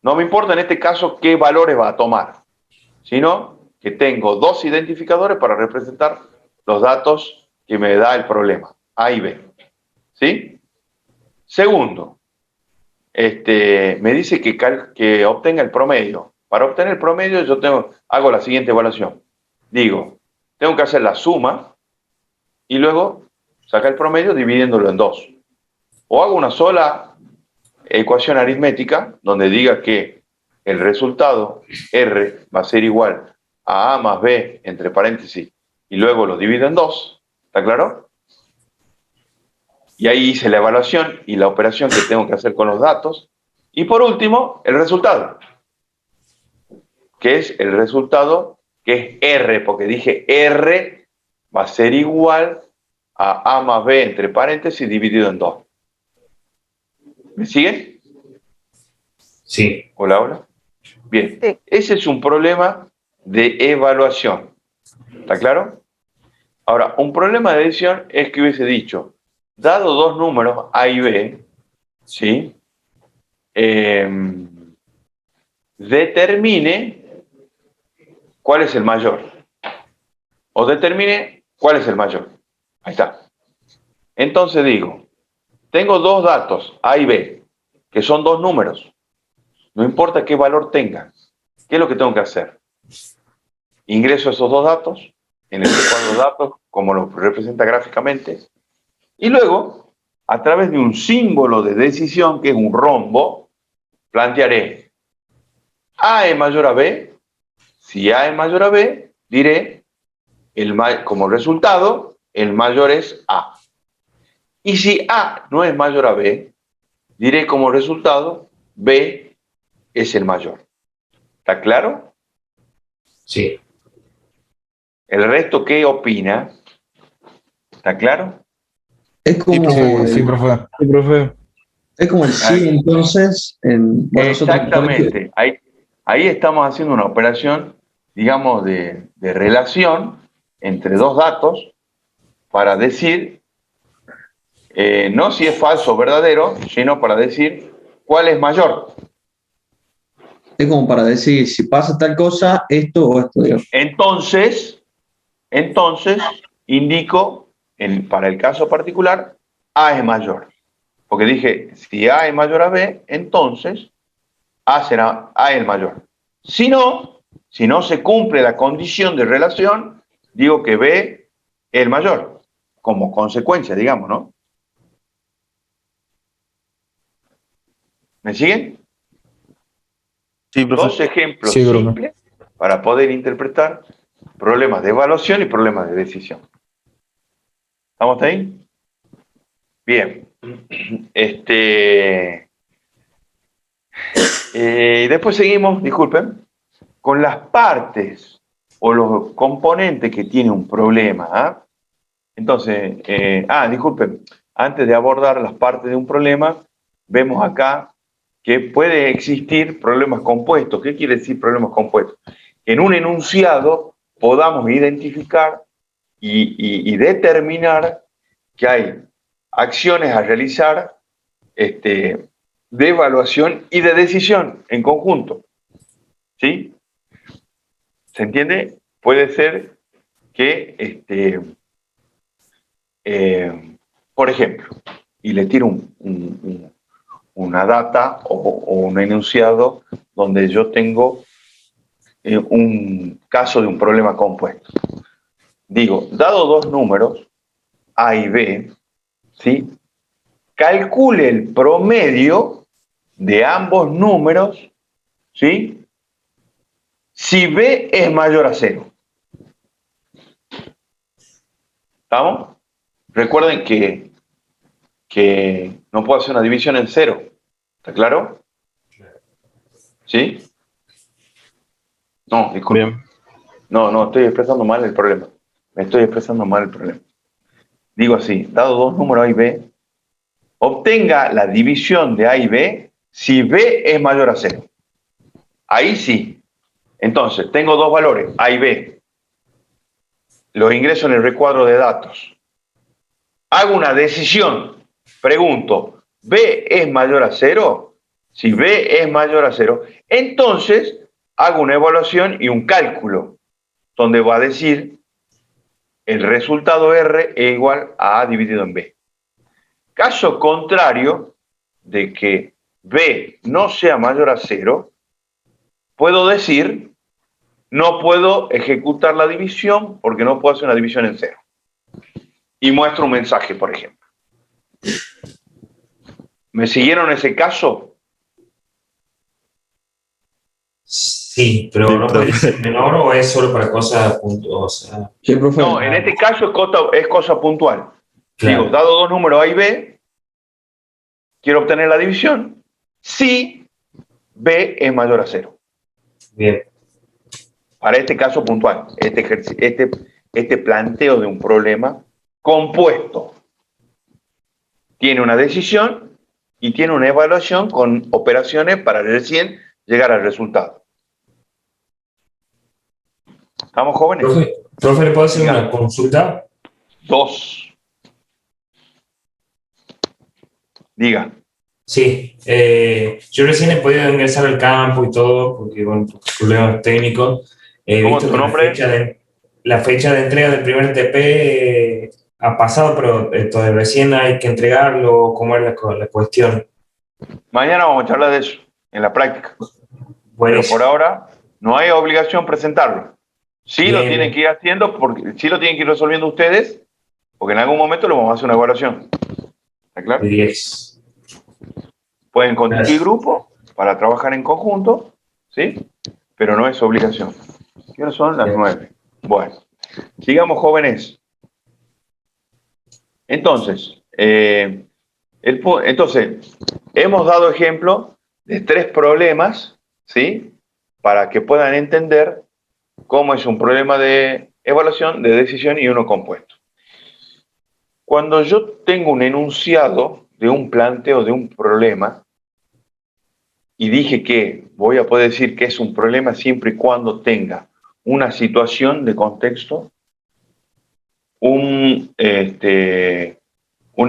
No me importa en este caso qué valores va a tomar, sino que tengo dos identificadores para representar los datos que me da el problema, A y B. ¿Sí? Segundo, me dice que obtenga el promedio. Para obtener el promedio yo hago la siguiente evaluación. Digo, tengo que hacer la suma y luego sacar el promedio dividiéndolo en 2. O hago una sola ecuación aritmética donde diga que el resultado R va a ser igual a A más B entre paréntesis y luego lo divido en 2. ¿Está claro? Y ahí hice la evaluación y la operación que tengo que hacer con los datos. Y por último, el resultado, que es el resultado que es R, porque dije R va a ser igual a más B entre paréntesis dividido en 2. ¿Me siguen? Sí. Hola, hola. Bien. Sí. Ese es un problema de evaluación. ¿Está claro? Ahora, un problema de decisión es que hubiese dicho, dado dos números A y B, ¿sí? Determine cuál es el mayor. O determine cuál es el mayor. Ahí está. Entonces digo, tengo dos datos, A y B, que son dos números. No importa qué valor tengan. ¿Qué es lo que tengo que hacer? Ingreso esos dos datos en el cuadro de datos, como lo representa gráficamente, y luego, a través de un símbolo de decisión, que es un rombo, plantearé A es mayor a B. Si A es mayor a B, diré, como resultado, el mayor es A. Y si A no es mayor a B, diré como resultado, B es el mayor. ¿Está claro? Sí. ¿El resto qué opina? ¿Está claro? Es como, Sí, profe. Sí, profe. es como el sí, entonces, bueno, nosotros en el colegio- Exactamente. Ahí estamos haciendo una operación, digamos, de relación entre dos datos para decir, no si es falso o verdadero, sino para decir cuál es mayor. es como para decir si pasa tal cosa, esto o esto, digo. Entonces indico, para el caso particular, A es mayor. Porque dije, si A es mayor a B, entonces A será A el mayor. Si no se cumple la condición de relación, digo que B es el mayor, como consecuencia, digamos, ¿no? ¿Me siguen? Sí, profe. Dos ejemplos Sí, profe. simples para poder interpretar problemas de evaluación y problemas de decisión. ¿Estamos ahí? Bien. Después seguimos, disculpen, con las partes o los componentes que tiene un problema. ¿Ah? Entonces, disculpen, antes de abordar las partes de un problema, vemos acá que puede existir problemas compuestos. ¿Qué quiere decir problemas compuestos? En un enunciado podamos identificar y determinar que hay acciones a realizar de evaluación y de decisión en conjunto. ¿Sí? ¿Se entiende? Puede ser que, por ejemplo, y le tiro una data o un enunciado donde yo tengo un caso de un problema compuesto. Digo, dado dos números, A y B, ¿sí? Calcule el promedio de ambos números, ¿sí? Si B es mayor a 0. ¿Estamos? Recuerden que no puedo hacer una división en 0. ¿Está claro? ¿Sí? No, disculpe. Bien. No, estoy expresando mal el problema. Me estoy expresando mal el problema. Digo así, dado dos números A y B, obtenga la división de A y B si B es mayor a 0. Ahí sí. Entonces, tengo dos valores, A y B. Los ingreso en el recuadro de datos. Hago una decisión. Pregunto, ¿B es mayor a 0? Si B es mayor a 0, entonces hago una evaluación y un cálculo, donde va a decir el resultado R es igual a A dividido en B. Caso contrario de que B no sea mayor a 0, puedo decir, no puedo ejecutar la división porque no puedo hacer una división en 0. Y muestro un mensaje, por ejemplo. ¿Me siguieron ese caso? Sí, pero ¿no puede ser menor o es solo para cosas puntuosas? Sí, profe. No, en este caso es cosa puntual. Claro. Digo, dado dos números A y B, quiero obtener la división si B es mayor a 0. Bien. Para este caso puntual, este planteo de un problema compuesto. Tiene una decisión y tiene una evaluación con operaciones para recién llegar al resultado. ¿Estamos jóvenes? Profe, ¿le puedo hacer Diga. una consulta? Dos. Diga. Sí, yo recién he podido ingresar al campo y todo, porque, bueno, por problemas técnicos. He ¿Cómo visto tu que nombre? la fecha de entrega del primer TP ha pasado, pero todavía recién hay que entregarlo. ¿Cómo es la cuestión? Mañana vamos a charlar de eso, en la práctica. Pero Buenísimo. por ahora no hay obligación presentarlo. Sí Bien, lo tienen bien. que ir haciendo, porque sí lo tienen que ir resolviendo ustedes, porque en algún momento lo vamos a hacer una evaluación. ¿Está claro? De 10. Pueden constituir Gracias. grupo para trabajar en conjunto, ¿sí? Pero no es obligación. ¿Qué horas son? Las Bien. 9. Bueno, sigamos, jóvenes. Entonces, hemos dado ejemplo de 3 problemas, ¿sí? Para que puedan entender cómo es un problema de evaluación, de decisión y uno compuesto. Cuando yo tengo un enunciado de un planteo de un problema, y dije que voy a poder decir que es un problema siempre y cuando tenga una situación de contexto, una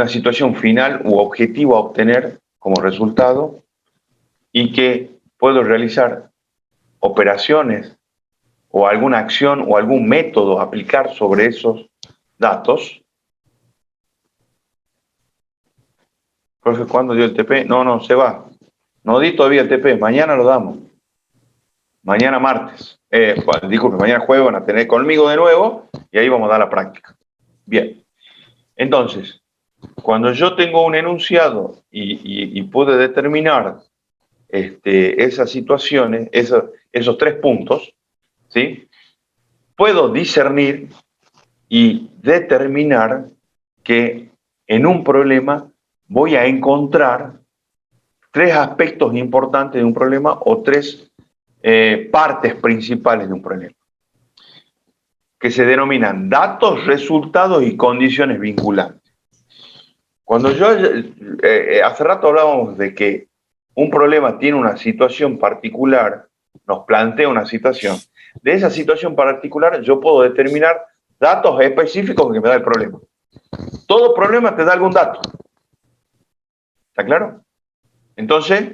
situación final u objetivo a obtener como resultado, y que puedo realizar operaciones o alguna acción o algún método a aplicar sobre esos datos. Profe, ¿cuándo dio el TP? No, se va. No di todavía el TP, mañana lo damos. Mañana martes. Disculpe, mañana jueves van a tener conmigo de nuevo y ahí vamos a dar la práctica. Bien. Entonces, cuando yo tengo un enunciado y pude determinar esas situaciones, esos 3 puntos, ¿sí? Puedo discernir y determinar que en un problema voy a encontrar tres aspectos importantes de un problema o tres partes principales de un problema, que se denominan datos, resultados y condiciones vinculantes. Cuando yo, hace rato hablábamos de que un problema tiene una situación particular, nos plantea una situación, de esa situación particular yo puedo determinar datos específicos que me da el problema. Todo problema te da algún dato. ¿Está claro? Entonces,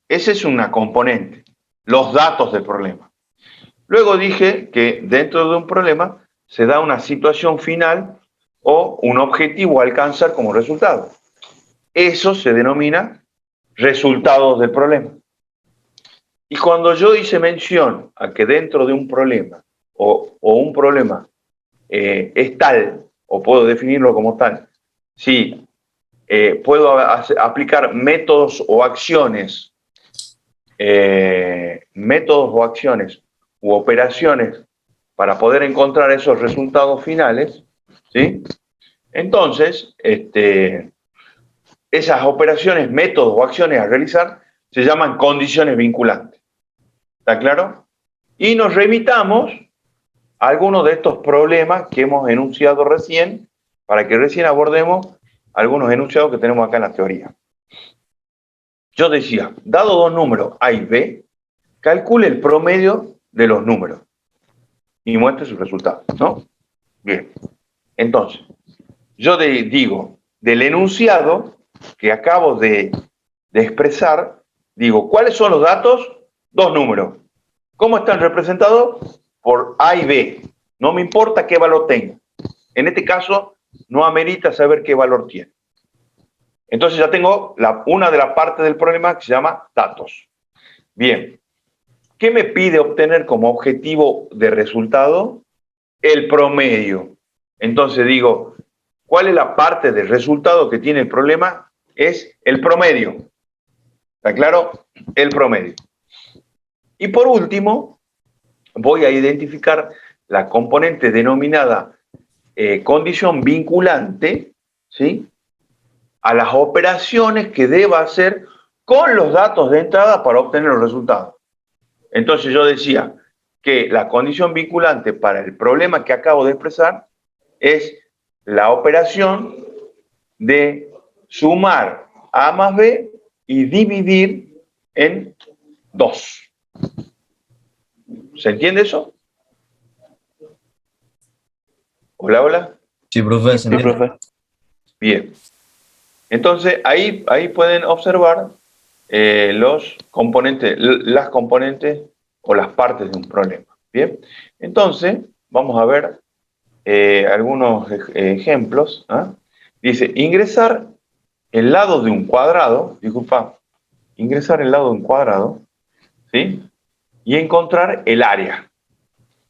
esa es una componente, los datos del problema. Luego dije que dentro de un problema se da una situación final o un objetivo a alcanzar como resultado. Eso se denomina resultados del problema. Y cuando yo hice mención a que dentro de un problema o un problema es tal, o puedo definirlo como tal, si puedo aplicar métodos o acciones u operaciones para poder encontrar esos resultados finales, ¿sí? Entonces, esas operaciones, métodos o acciones a realizar se llaman condiciones vinculantes. ¿Está claro? Y nos remitamos a algunos de estos problemas que hemos enunciado recién, para que recién abordemos algunos enunciados que tenemos acá en la teoría. Yo decía, dado dos números A y B, calcule el promedio de los números y muestre sus resultados, ¿no? Bien. Entonces, yo digo, del enunciado que acabo de expresar, digo, ¿cuáles son los datos? Dos números. ¿Cómo están representados? Por A y B. No me importa qué valor tenga. En este caso, no amerita saber qué valor tiene. Entonces ya tengo una de las partes del problema que se llama datos. Bien. ¿Qué me pide obtener como objetivo de resultado? El promedio. Entonces digo, ¿cuál es la parte del resultado que tiene el problema? Es el promedio. ¿Está claro? El promedio. Y por último, voy a identificar la componente denominada condición vinculante, ¿sí?, a las operaciones que deba hacer con los datos de entrada para obtener los resultados. Entonces yo decía que la condición vinculante para el problema que acabo de expresar es la operación de sumar A más B y dividir en 2. ¿Se entiende eso? Hola, hola. Sí, profe, Sí, profe. Bien. Entonces, ahí pueden observar los componentes, las componentes o las partes de un problema. Bien. Entonces, vamos a ver algunos ejemplos. ¿Ah? Dice, ingresar el lado de un cuadrado, ingresar el lado de un cuadrado, ¿sí?, y encontrar el área.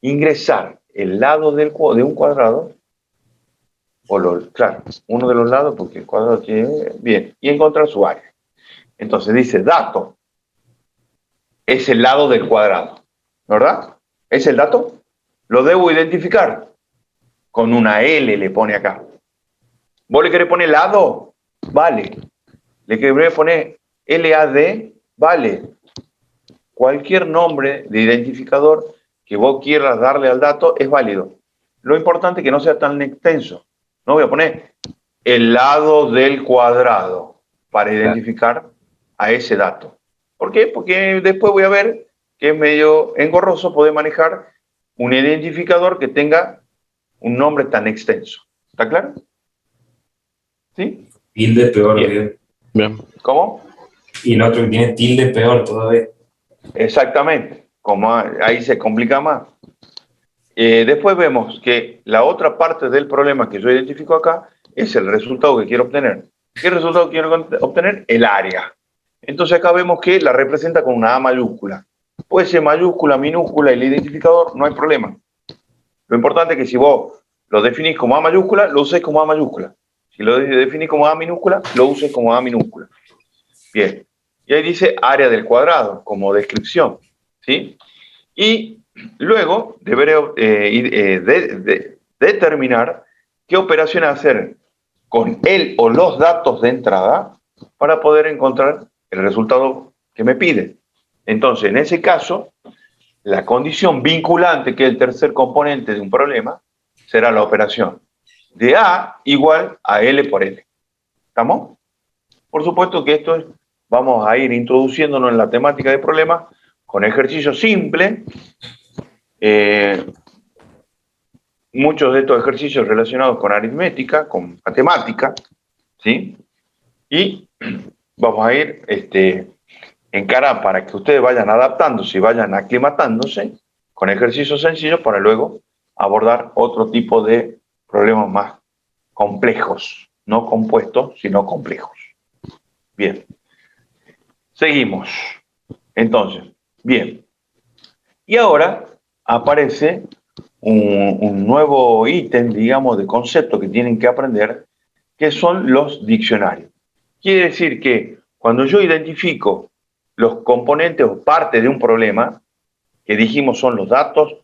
Ingresar el lado de un cuadrado, claro, uno de los lados, porque el cuadrado tiene, bien, y encontrar su área. Entonces dice, dato es el lado del cuadrado, ¿verdad? ¿Es el dato? Lo debo identificar con una L, le pone acá. ¿Vos le querés poner lado? Vale. ¿Le querés poner LAD? Vale. Cualquier nombre de identificador que vos quieras darle al dato es válido. Lo importante es que no sea tan extenso. No voy a poner el lado del cuadrado para identificar a ese dato. ¿Por qué? Porque después voy a ver que es medio engorroso poder manejar un identificador que tenga un nombre tan extenso. ¿Está claro? ¿Sí? Tilde peor, Bien. Bien. ¿Cómo? Y el otro que tiene tilde peor todavía. Exactamente. Como ahí se complica más. Después vemos que la otra parte del problema que yo identifico acá es el resultado que quiero obtener. ¿Qué resultado quiero obtener? El área. Entonces acá vemos que la representa con una A mayúscula. Puede ser mayúscula, minúscula, el identificador, no hay problema. Lo importante es que si vos lo definís como A mayúscula, lo uséis como A mayúscula. Si lo definís como A minúscula, lo uses como A minúscula. Bien. Y ahí dice área del cuadrado, como descripción. ¿Sí? Y luego deberé determinar qué operaciones hacer con el o los datos de entrada para poder encontrar el resultado que me pide. Entonces, en ese caso, la condición vinculante, que es el tercer componente de un problema, será la operación de A igual a L por L. ¿Estamos? Por supuesto que esto es, vamos a ir introduciéndonos en la temática de problemas con ejercicios simples. Muchos de estos ejercicios relacionados con aritmética, con matemática, ¿sí? Y vamos a ir encarar para que ustedes vayan adaptándose y vayan aclimatándose con ejercicios sencillos para luego abordar otro tipo de problemas más complejos, no compuestos, sino complejos. Bien. Seguimos. Entonces, bien. Y ahora aparece un nuevo ítem, digamos, de concepto que tienen que aprender, que son los diccionarios. Quiere decir que cuando yo identifico los componentes o partes de un problema, que dijimos son los datos,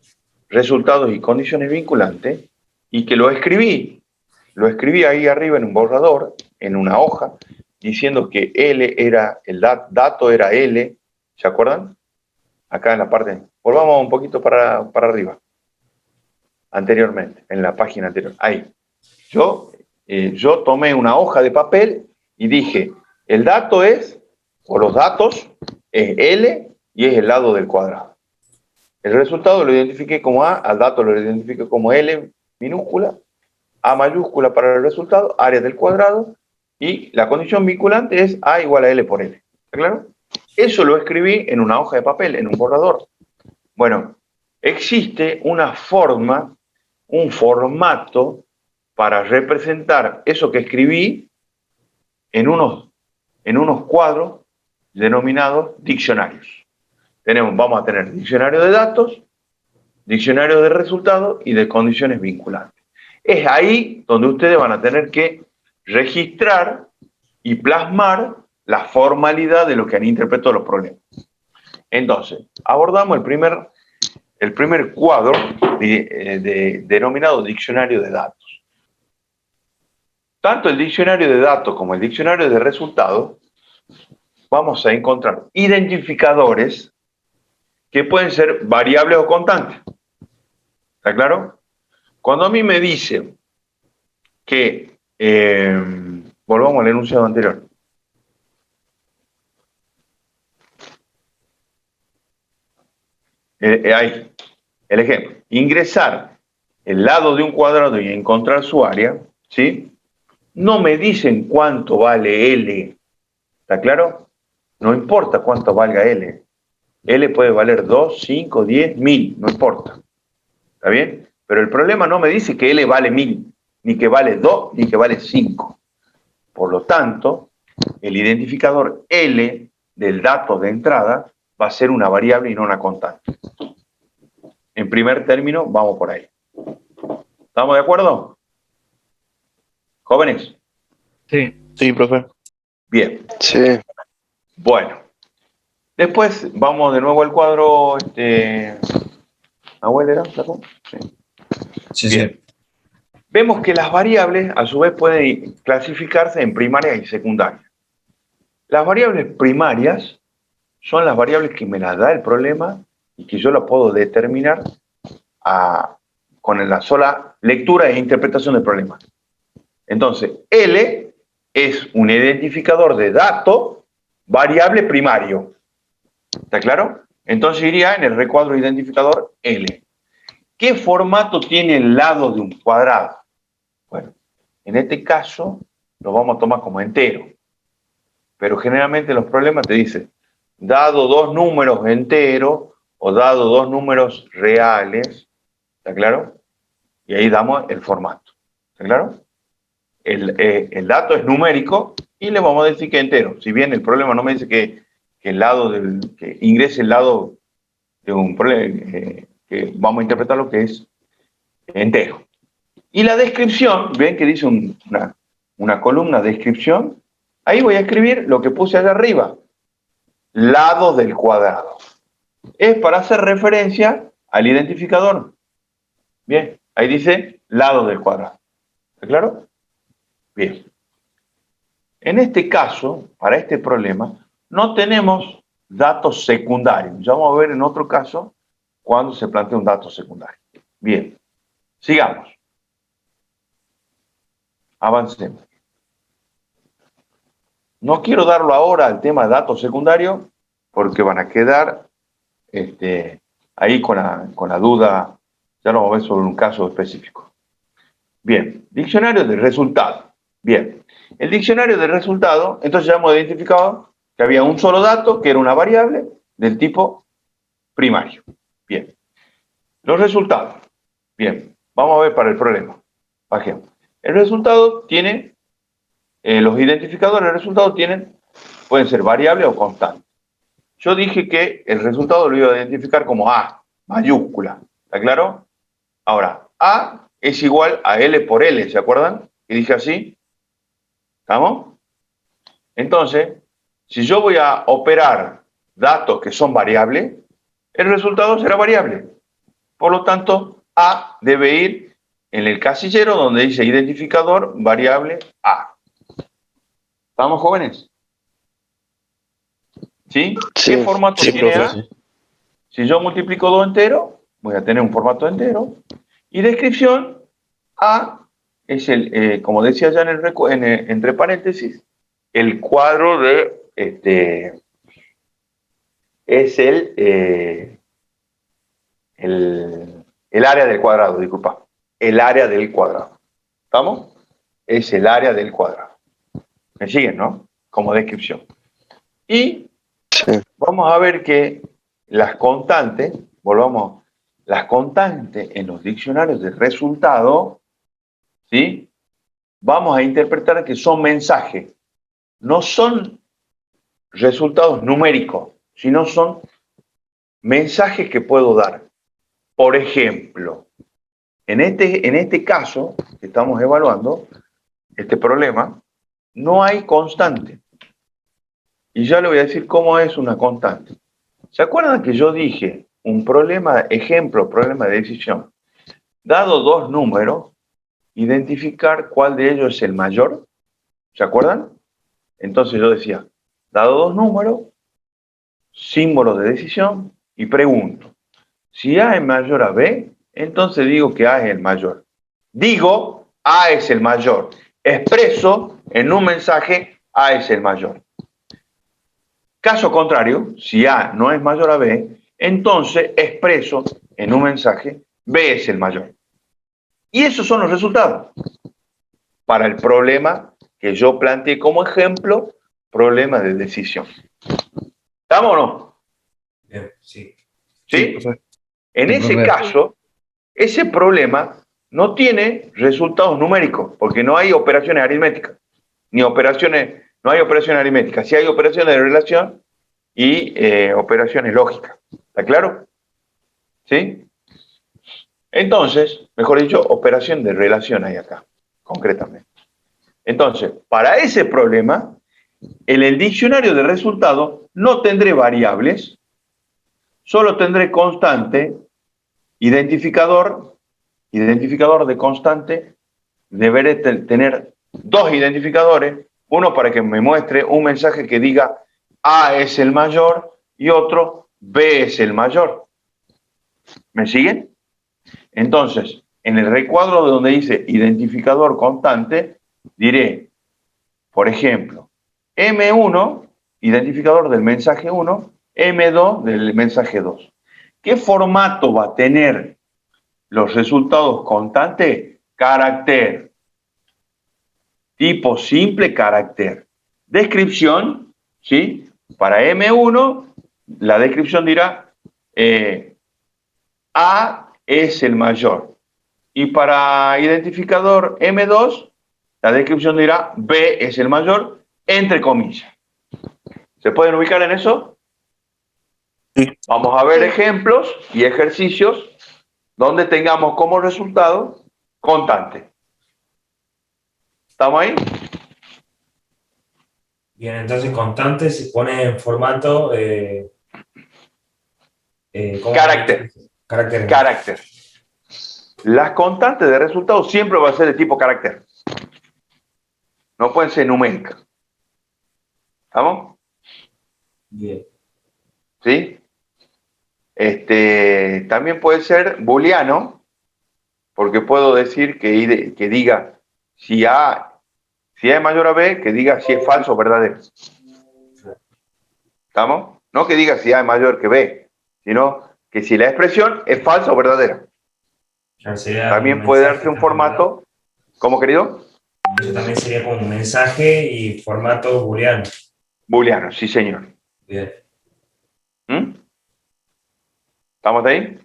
resultados y condiciones vinculantes, y que lo escribí ahí arriba en un borrador, en una hoja, diciendo que L era, el dato era L, ¿se acuerdan? Acá en la parte, volvamos un poquito para arriba, anteriormente, en la página anterior, ahí. Yo tomé una hoja de papel y dije, el dato es, o los datos, es L y es el lado del cuadrado. El resultado lo identifiqué como A, al dato lo identifiqué como L minúscula, A mayúscula para el resultado, área del cuadrado, y la condición vinculante es A igual a L por L. ¿Está claro? Eso lo escribí en una hoja de papel, en un borrador. Bueno, existe una forma, un formato para representar eso que escribí en unos cuadros denominados diccionarios. Vamos a tener diccionario de datos, diccionario de resultados y de condiciones vinculantes. Es ahí donde ustedes van a tener que registrar y plasmar la formalidad de lo que han interpretado los problemas. Entonces, abordamos el primer cuadro denominado diccionario de datos. Tanto el diccionario de datos como el diccionario de resultados, vamos a encontrar identificadores que pueden ser variables o constantes. ¿Está claro? Cuando a mí me dicen que, volvamos al enunciado anterior. Ahí, el ejemplo. Ingresar el lado de un cuadrado y encontrar su área, ¿sí? No me dicen cuánto vale L. ¿Está claro? No importa cuánto valga L. L puede valer 2, 5, 10, 1000, no importa. ¿Está bien? Pero el problema no me dice que L vale 1000, ni que vale 2, ni que vale 5. Por lo tanto, el identificador L del dato de entrada va a ser una variable y no una constante. En primer término, vamos por ahí. ¿Estamos de acuerdo? ¿Jóvenes? Sí. Sí, profe. Bien. Sí. Bueno. Después vamos de nuevo al cuadro. ¿Abuela era? Sí. Sí, Bien. sí. Vemos que las variables, a su vez, pueden clasificarse en primarias y secundarias. Las variables primarias son las variables que me las da el problema y que yo las puedo determinar con la sola lectura e interpretación del problema. Entonces, L es un identificador de dato variable primario. ¿Está claro? Entonces iría en el recuadro identificador L. ¿Qué formato tiene el lado de un cuadrado? Bueno, en este caso lo vamos a tomar como entero. Pero generalmente los problemas te dicen, dado dos números enteros o dado dos números reales, ¿está claro? Y ahí damos el formato. ¿Está claro? El dato es numérico y le vamos a decir que es entero. Si bien el problema no me dice que ingrese el lado de un problema, que vamos a interpretar lo que es entero. Y la descripción, ven que dice una columna de descripción, ahí voy a escribir lo que puse allá arriba, lado del cuadrado. Es para hacer referencia al identificador. Bien, ahí dice lado del cuadrado. ¿Está claro? Bien. En este caso, para este problema, no tenemos datos secundarios. Ya vamos a ver en otro caso cuando se plantea un dato secundario. Bien, sigamos. Avancemos. No quiero darlo ahora al tema de datos secundarios porque van a quedar ahí con la duda. Ya lo vamos a ver sobre un caso específico. Bien, diccionario de resultados. Bien, el diccionario de resultados, entonces ya hemos identificado que había un solo dato, que era una variable del tipo primario. Bien, los resultados. Bien, vamos a ver para el problema. Bajemos. El resultado tiene, los identificadores del resultado pueden ser variables o constantes. Yo dije que el resultado lo iba a identificar como A, mayúscula. ¿Está claro? Ahora, A es igual a L por L, ¿se acuerdan? Que dije así. ¿Estamos? Entonces, si yo voy a operar datos que son variables, el resultado será variable. Por lo tanto, A debe ir en el casillero donde dice identificador variable A. ¿Estamos, jóvenes? ¿Sí? ¿Qué formato tiene profe, A? sí. Si yo multiplico 2 enteros, voy a tener un formato entero. Y descripción, A es como decía ya entre paréntesis, el cuadro de, es el área del cuadrado, disculpa. El área del cuadrado. ¿Estamos? Es el área del cuadrado. ¿Me siguen, no? Como descripción. Y vamos a ver que las constantes, las constantes en los diccionarios de resultado, ¿sí? Vamos a interpretar que son mensajes. No son resultados numéricos, sino son mensajes que puedo dar. Por ejemplo, en este caso que estamos evaluando, este problema, no hay constante. Y ya le voy a decir cómo es una constante. ¿Se acuerdan que yo dije un problema de decisión? Dado dos números, identificar cuál de ellos es el mayor. ¿Se acuerdan? Entonces yo decía, dado dos números, símbolo de decisión, y pregunto, si A es mayor a B, entonces digo que A es el mayor. Digo, A es el mayor. Expreso en un mensaje, A es el mayor. Caso contrario, si A no es mayor a B, entonces expreso en un mensaje, B es el mayor. Y esos son los resultados para el problema que yo planteé como ejemplo, problema de decisión. ¿Estamos o no? Bien, sí. ¿Sí? Sí, En Sí, ese profe. caso, ese problema no tiene resultados numéricos, porque no hay operaciones aritméticas, no hay operaciones aritméticas, sí hay operaciones de relación y operaciones lógicas. ¿Está claro? ¿Sí? Entonces, mejor dicho, operación de relación hay acá, concretamente. Entonces, para ese problema, en el diccionario de resultados no tendré variables, solo tendré constante, identificador de constante, deberé tener dos identificadores, uno para que me muestre un mensaje que diga A es el mayor y otro B es el mayor. ¿Me siguen? Entonces, en el recuadro donde dice identificador constante, diré, por ejemplo, M1, identificador del mensaje 1, M2 del mensaje 2. ¿Qué formato va a tener los resultados constantes? Carácter. Tipo simple, carácter. Descripción, ¿sí? Para M1, la descripción dirá A es el mayor. Y para identificador M2, la descripción dirá B es el mayor, entre comillas. ¿Se pueden ubicar en eso? Sí. Vamos a ver ejemplos y ejercicios donde tengamos como resultado constante. ¿Estamos ahí? Bien, entonces constante se pone en formato ¿cómo? Carácter. Carácter. Carácter. Las constantes de resultados siempre van a ser de tipo carácter. No pueden ser numéricas. ¿Estamos? Bien. ¿Sí? También puede ser booleano, porque puedo decir que diga si A es mayor a B, que diga si es falso o verdadero. ¿Estamos? No que diga si A es mayor que B, sino que si la expresión es falsa o verdadera. También puede darse un formato. ¿Cómo, querido? Eso también sería como un mensaje y formato booleano. Booleano, sí, señor. Bien. ¿Estamos ahí?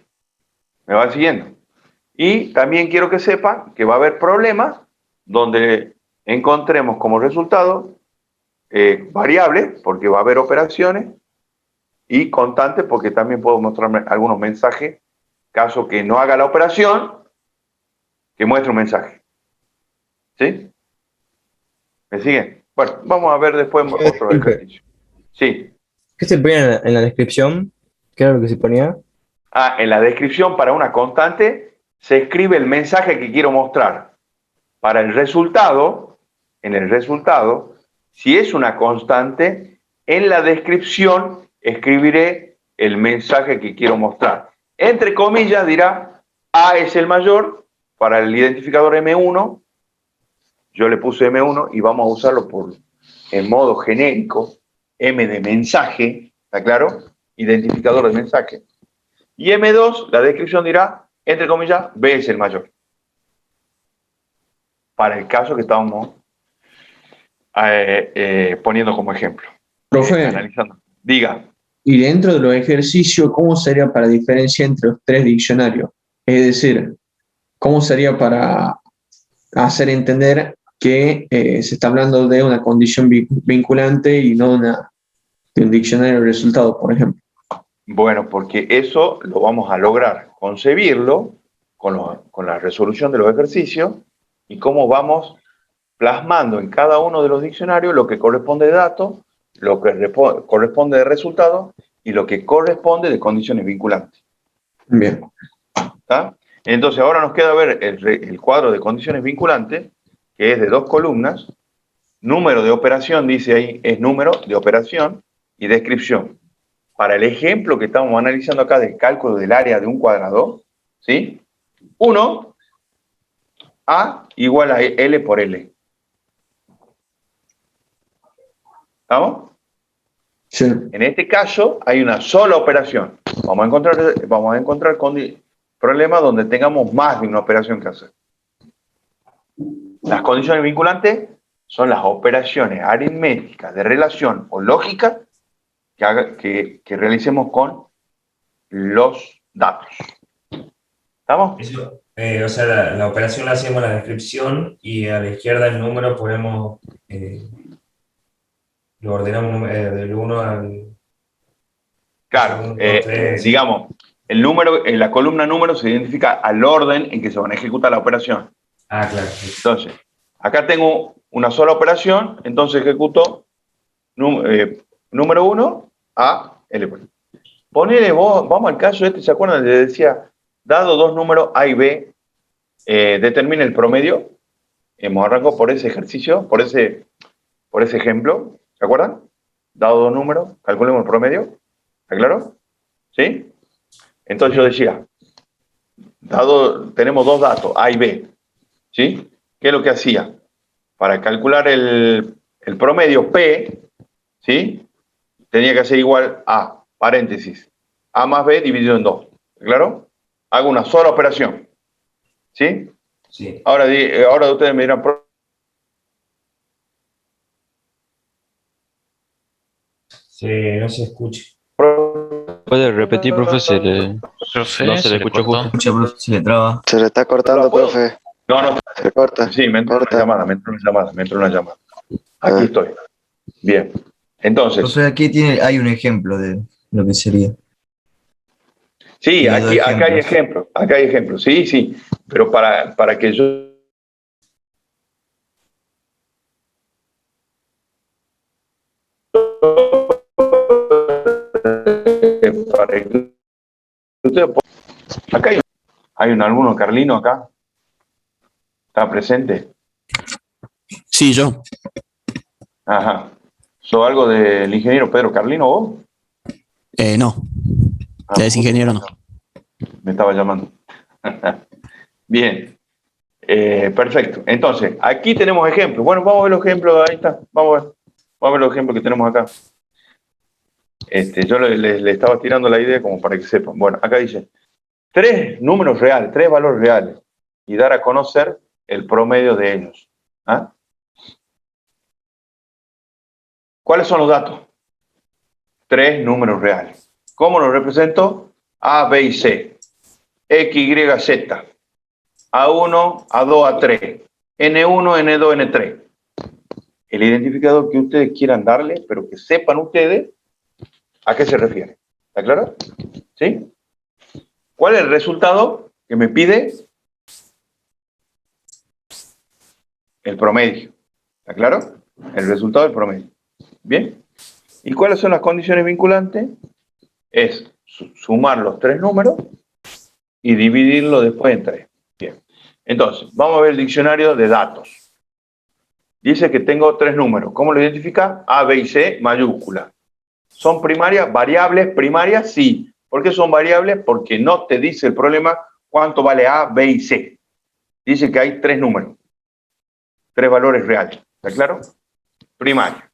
¿Me van siguiendo? Y también quiero que sepan que va a haber problemas donde encontremos como resultado variables, porque va a haber operaciones, y constantes, porque también puedo mostrarme algunos mensajes, caso que no haga la operación, que muestre un mensaje. ¿Sí? ¿Me siguen? Bueno, vamos a ver después otro ejercicio. Sí. ¿Qué se ponía en la descripción? ¿Qué era lo que se ponía? En la descripción para una constante se escribe el mensaje que quiero mostrar. Para el resultado, en el resultado, si es una constante, en la descripción escribiré el mensaje que quiero mostrar. Entre comillas dirá A es el mayor para el identificador M1. Yo le puse M1 y vamos a usarlo en modo genérico, M de mensaje, ¿está claro? Identificador de mensaje. Y M2, la descripción dirá, entre comillas, B es el mayor. Para el caso que estábamos poniendo como ejemplo. Profe, Analizando. Diga. y dentro de los ejercicios, ¿cómo sería para diferenciar entre los tres diccionarios? Es decir, ¿cómo sería para hacer entender que se está hablando de una condición vinculante y no de un diccionario de resultados, por ejemplo? Bueno, porque eso lo vamos a lograr concebirlo con la resolución de los ejercicios y cómo vamos plasmando en cada uno de los diccionarios lo que corresponde de datos, lo que corresponde de resultados y lo que corresponde de condiciones vinculantes. Bien. ¿Está? Entonces ahora nos queda ver el cuadro de condiciones vinculantes, que es de 2 columnas. Número de operación, dice ahí, es número de operación y descripción. Para el ejemplo que estamos analizando acá del cálculo del área de un cuadrado, ¿sí? 1, A igual a L por L. ¿Estamos? Sí. En este caso hay una sola operación. Vamos a encontrar problemas donde tengamos más de una operación que hacer. Las condiciones vinculantes son las operaciones aritméticas de relación o lógicas que realicemos con los datos. ¿Estamos? Eso, o sea, la operación la hacemos en la descripción y a la izquierda el número ponemos, lo ordenamos del 1 al... Claro, 1, 2, 3, digamos, el número, en la columna número se identifica al orden en que se van a ejecutar la operación. Ah, claro. Entonces, acá tengo una sola operación, entonces ejecuto número 1 a L. Ponele vos, vamos al caso este, ¿se acuerdan? Le decía, dado dos números A y B, determina el promedio. Hemos arrancado por ese ejercicio, por ese ejemplo, ¿se acuerdan? Dado dos números, calculemos el promedio. ¿Está claro? ¿Sí? Entonces yo decía, tenemos dos datos, A y B, ¿sí? ¿Qué es lo que hacía? Para calcular el promedio P, ¿sí? Tenía que ser igual a, paréntesis, A más B dividido en 2. ¿Está claro? Hago una sola operación. ¿Sí? Sí. Ahora ustedes me dirán, Sí, no se escucha. ¿Puede repetir, profesor? Profe, No se le escuchó cortó. justo. Se le traba. Se le está cortando, profe. no, Se corta. sí, me entró Corta. una llamada. Aquí estoy. Bien. Entonces, Profe, aquí hay un ejemplo de lo que sería. sí, Tiene dos acá hay ejemplos, sí, pero para que yo acá hay un alumno carlino acá, ¿está presente? Sí, yo. Ajá. ¿Sos algo del ingeniero Pedro Carlino vos? No. Ah, Ya es ingeniero, no. me estaba llamando. Bien. Perfecto. Entonces, aquí tenemos ejemplos. Bueno, vamos a ver los ejemplos. Ahí está. Vamos a ver los ejemplos que tenemos acá. Yo le estaba tirando la idea como para que sepan. Bueno, acá dice 3 números reales, 3 valores reales y dar a conocer el promedio de ellos. ¿Ah? ¿Cuáles son los datos? 3 números reales. ¿Cómo los represento? A, B y C. X, Y, Z. A1, A2, A3. N1, N2, N3. El identificador que ustedes quieran darle, pero que sepan ustedes a qué se refiere. ¿Está claro? ¿Sí? ¿Cuál es el resultado que me pide? El promedio. ¿Está claro? El resultado del promedio. Bien. ¿Y cuáles son las condiciones vinculantes? Es sumar los 3 números y dividirlo después en 3. Bien. Entonces, vamos a ver el diccionario de datos. Dice que tengo 3 números. ¿Cómo lo identifica? A, B y C, mayúscula. ¿Son primarias? ¿Variables primarias? Sí. ¿Por qué son variables? Porque no te dice el problema cuánto vale A, B y C. Dice que hay 3 números. 3 valores reales. ¿Está claro? Primaria.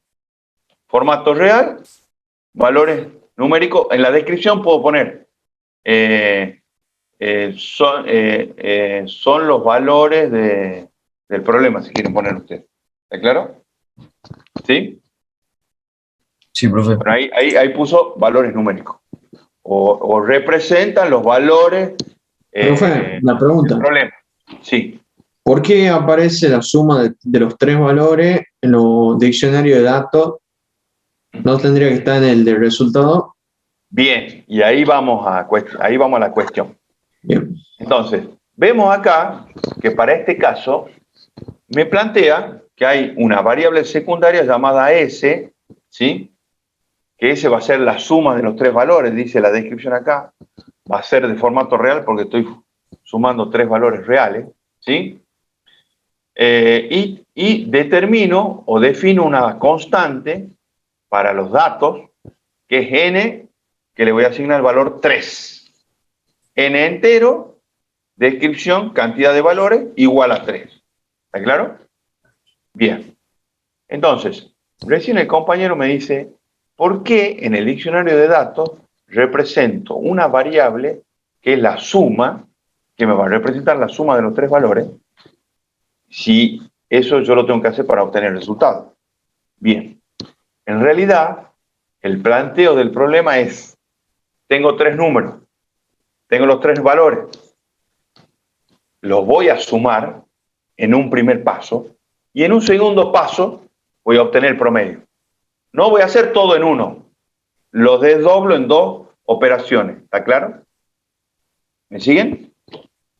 Formato real, valores numéricos. En la descripción puedo poner son los valores del problema, si quieren poner ustedes. ¿Está claro? ¿Sí? Sí, profe. Bueno, ahí puso valores numéricos. O representan los valores Profe, la pregunta. del problema. Sí. ¿Por qué aparece la suma de los 3 valores en los diccionarios de datos? ¿No tendría que estar en el de resultado? Bien, y ahí vamos a la cuestión. Bien. Entonces, vemos acá que para este caso me plantea que hay una variable secundaria llamada S, ¿sí? Que S va a ser la suma de los 3 valores, dice la descripción acá. Va a ser de formato real porque estoy sumando 3 valores reales, ¿sí? Y determino o defino una constante para los datos, que es n, que le voy a asignar el valor 3. N entero, descripción, cantidad de valores, igual a 3. ¿Está claro? Bien. Entonces, recién el compañero me dice, ¿por qué en el diccionario de datos represento una variable que es la suma, que me va a representar la suma de los 3 valores, si eso yo lo tengo que hacer para obtener el resultado? Bien. En realidad, el planteo del problema es, tengo 3 números, tengo los 3 valores, los voy a sumar en un primer paso y en un segundo paso voy a obtener el promedio. No voy a hacer todo en uno, los desdoblo en 2 operaciones. ¿Está claro? ¿Me siguen?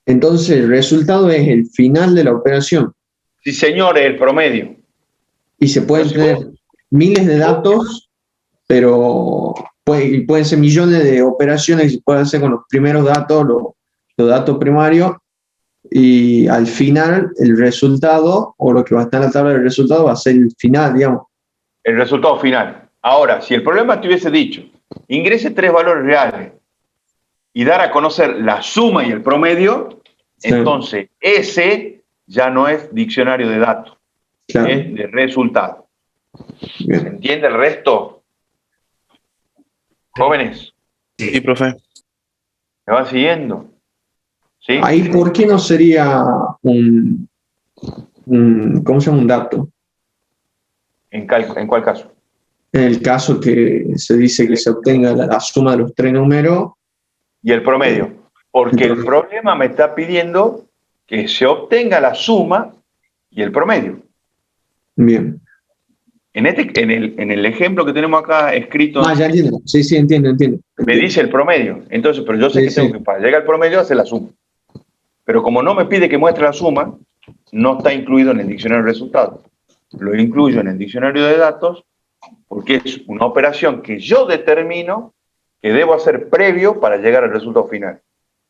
Entonces, el resultado es el final de la operación. Sí, señores, el promedio. Y se pueden tener miles de datos, pero pueden ser millones de operaciones que se pueden hacer con los primeros datos, los datos primarios, y al final el resultado, o lo que va a estar en la tabla del resultado, va a ser el final, digamos. El resultado final. Ahora, si el problema te hubiese dicho, ingrese 3 valores reales y dar a conocer la suma y el promedio, sí, entonces ese ya no es diccionario de datos, claro, es de resultado. Bien. ¿Se entiende el resto? Jóvenes. Sí, profe. ¿Me van siguiendo? ¿Sí? Ahí, ¿por qué no sería ¿cómo se llama? Un dato. ¿En cuál caso? En el caso que se dice que se obtenga la suma de los 3 números. Y el promedio. Porque el problema me está pidiendo que se obtenga la suma y el promedio. Bien. En el ejemplo que tenemos acá escrito... Ah, ya entiendo. Sí, entiendo. Me dice el promedio. Entonces, pero yo sé que tengo que, para llegar al promedio, hacer la suma. Pero como no me pide que muestre la suma, no está incluido en el diccionario de resultados. Lo incluyo en el diccionario de datos porque es una operación que yo determino que debo hacer previo para llegar al resultado final.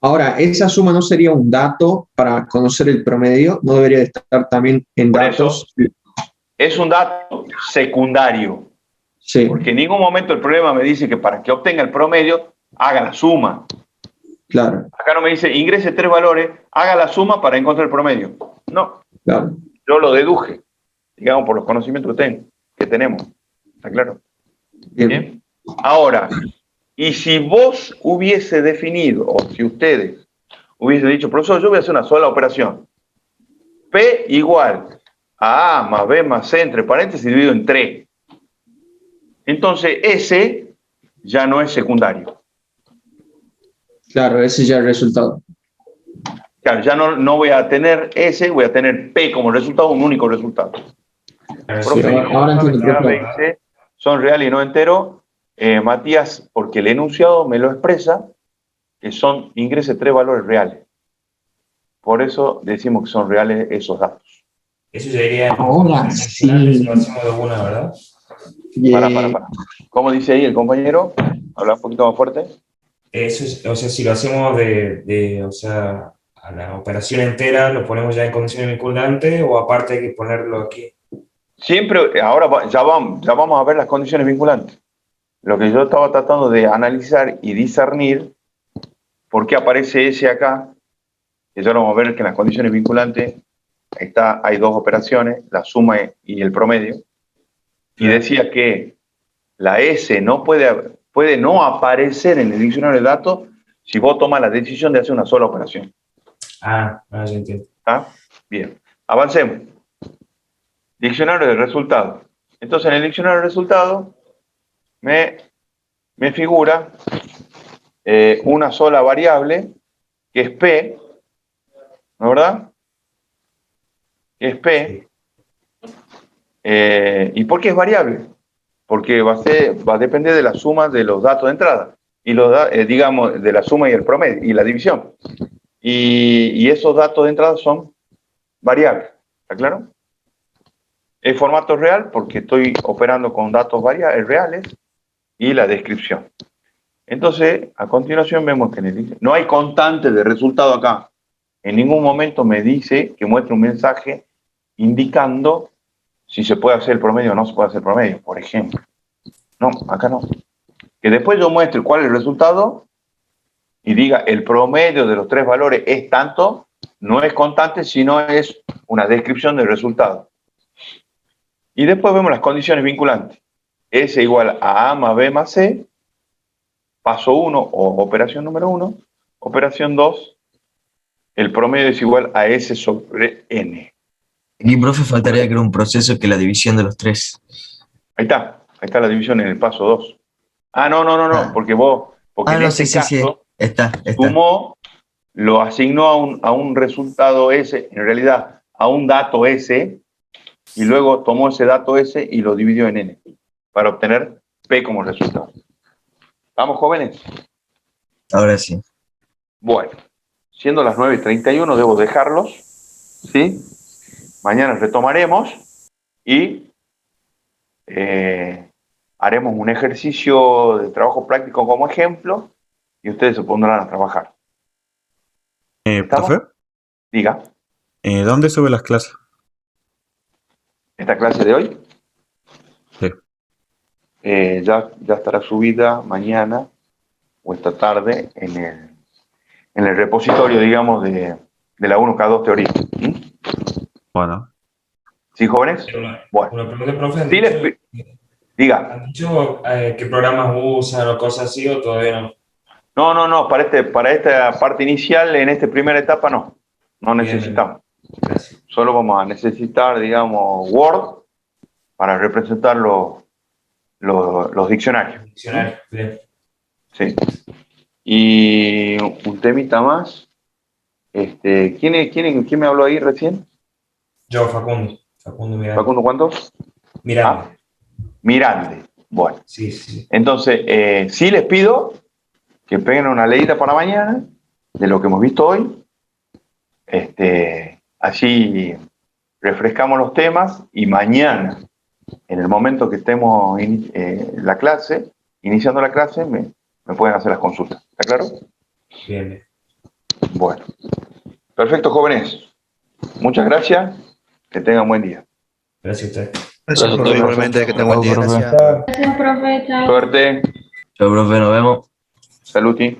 Ahora, ¿esa suma no sería un dato para conocer el promedio? ¿No debería estar también en datos? es un dato secundario. Sí, Porque en ningún momento el problema me dice que para que obtenga el promedio, haga la suma. claro, Acá no me dice, ingrese 3 valores, haga la suma para encontrar el promedio. No, claro. yo lo deduje, digamos, por los conocimientos que tenemos. ¿Está claro? Bien. Bien. Ahora, y si vos hubiese definido, o si ustedes hubiesen dicho, profesor, yo voy a hacer una sola operación. P igual a A más B más C entre paréntesis dividido en 3. Entonces, ese ya no es secundario. Claro, ese ya es el resultado. Claro, ya no voy a tener S, voy a tener P como resultado, un único resultado. Sí, ahora entiendo, A, B profe. y C son reales y no enteros. Matías, porque el enunciado me lo expresa, que son ingrese 3 valores reales. Por eso decimos que son reales esos datos. Eso ya iría Ahora sí. Lo hacemos de una, ¿verdad? Para. ¿Cómo dice ahí el compañero? Habla un poquito más fuerte. Eso es, o sea, si lo hacemos o sea, a la operación entera, lo ponemos ya en condiciones vinculantes o aparte hay que ponerlo aquí. Siempre, ahora ya vamos a ver las condiciones vinculantes. Lo que yo estaba tratando de analizar y discernir, ¿por qué aparece ese acá? Que ya vamos a ver que en las condiciones vinculantes hay 2 operaciones, la suma y el promedio. Y decía que la S no puede no aparecer en el diccionario de datos si vos tomas la decisión de hacer una sola operación. Ya entiendo. ¿Está? Bien, avancemos. Diccionario de resultados. Entonces, en el diccionario de resultados me figura una sola variable, que es P, ¿no es verdad? Que es P. ¿Y por qué es variable? Porque va a depender de la suma de los datos de entrada, y digamos, de la suma y el promedio, y la división. Y esos datos de entrada son variables, ¿está claro? El formato es real porque estoy operando con datos reales y la descripción. Entonces, a continuación vemos que no hay constante de resultado acá. En ningún momento me dice que muestre un mensaje indicando si se puede hacer el promedio o no se puede hacer el promedio, por ejemplo. No, acá no. Que después yo muestre cuál es el resultado y diga el promedio de los 3 valores es tanto, no es constante, sino es una descripción del resultado. Y después vemos las condiciones vinculantes. S igual a A más B más C, paso 1 o operación número 1, operación 2, el promedio es igual a S sobre N. Y, profe, faltaría que era un proceso que la división de los 3. Ahí está la división en el paso 2. No, porque en este caso, Está. sumó, lo asignó a un resultado S, en realidad a un dato S, y luego tomó ese dato S y lo dividió en N, para obtener P como resultado. ¿Vamos, jóvenes? Ahora sí. Bueno, siendo las 9:31 debo dejarlos, ¿sí? Mañana retomaremos y haremos un ejercicio de trabajo práctico como ejemplo y ustedes se pondrán a trabajar. ¿Profe? Diga. ¿Dónde sube las clases? ¿Esta clase de hoy? Sí. Ya estará subida mañana o esta tarde en el repositorio, digamos, de la 1K2 Teoría. Bueno. ¿Sí, jóvenes? Bueno. Una pregunta, profe. Sí, diga. ¿Han dicho qué programas usan o cosas así o todavía no? No, para esta parte inicial, en esta primera etapa, no necesitamos. Gracias. Solo vamos a necesitar, digamos, Word para representar los diccionarios. Diccionario, bien. Sí. Y un temita más. ¿Quién me habló ahí recién? Yo, Facundo. Facundo Miranda. ¿Facundo cuánto? Miranda. Mirande. Bueno. Sí. Entonces, sí les pido que peguen una leída para mañana de lo que hemos visto hoy. Así refrescamos los temas y mañana, en el momento que estemos iniciando la clase, me pueden hacer las consultas. ¿Está claro? Bien. Bueno. Perfecto, jóvenes. Muchas gracias. Que tengan buen día. Gracias a usted. Gracias, profe, igualmente, que tenga buen día. Gracias, profe. Chao. Suerte. Chao, profe, nos vemos. Saluti.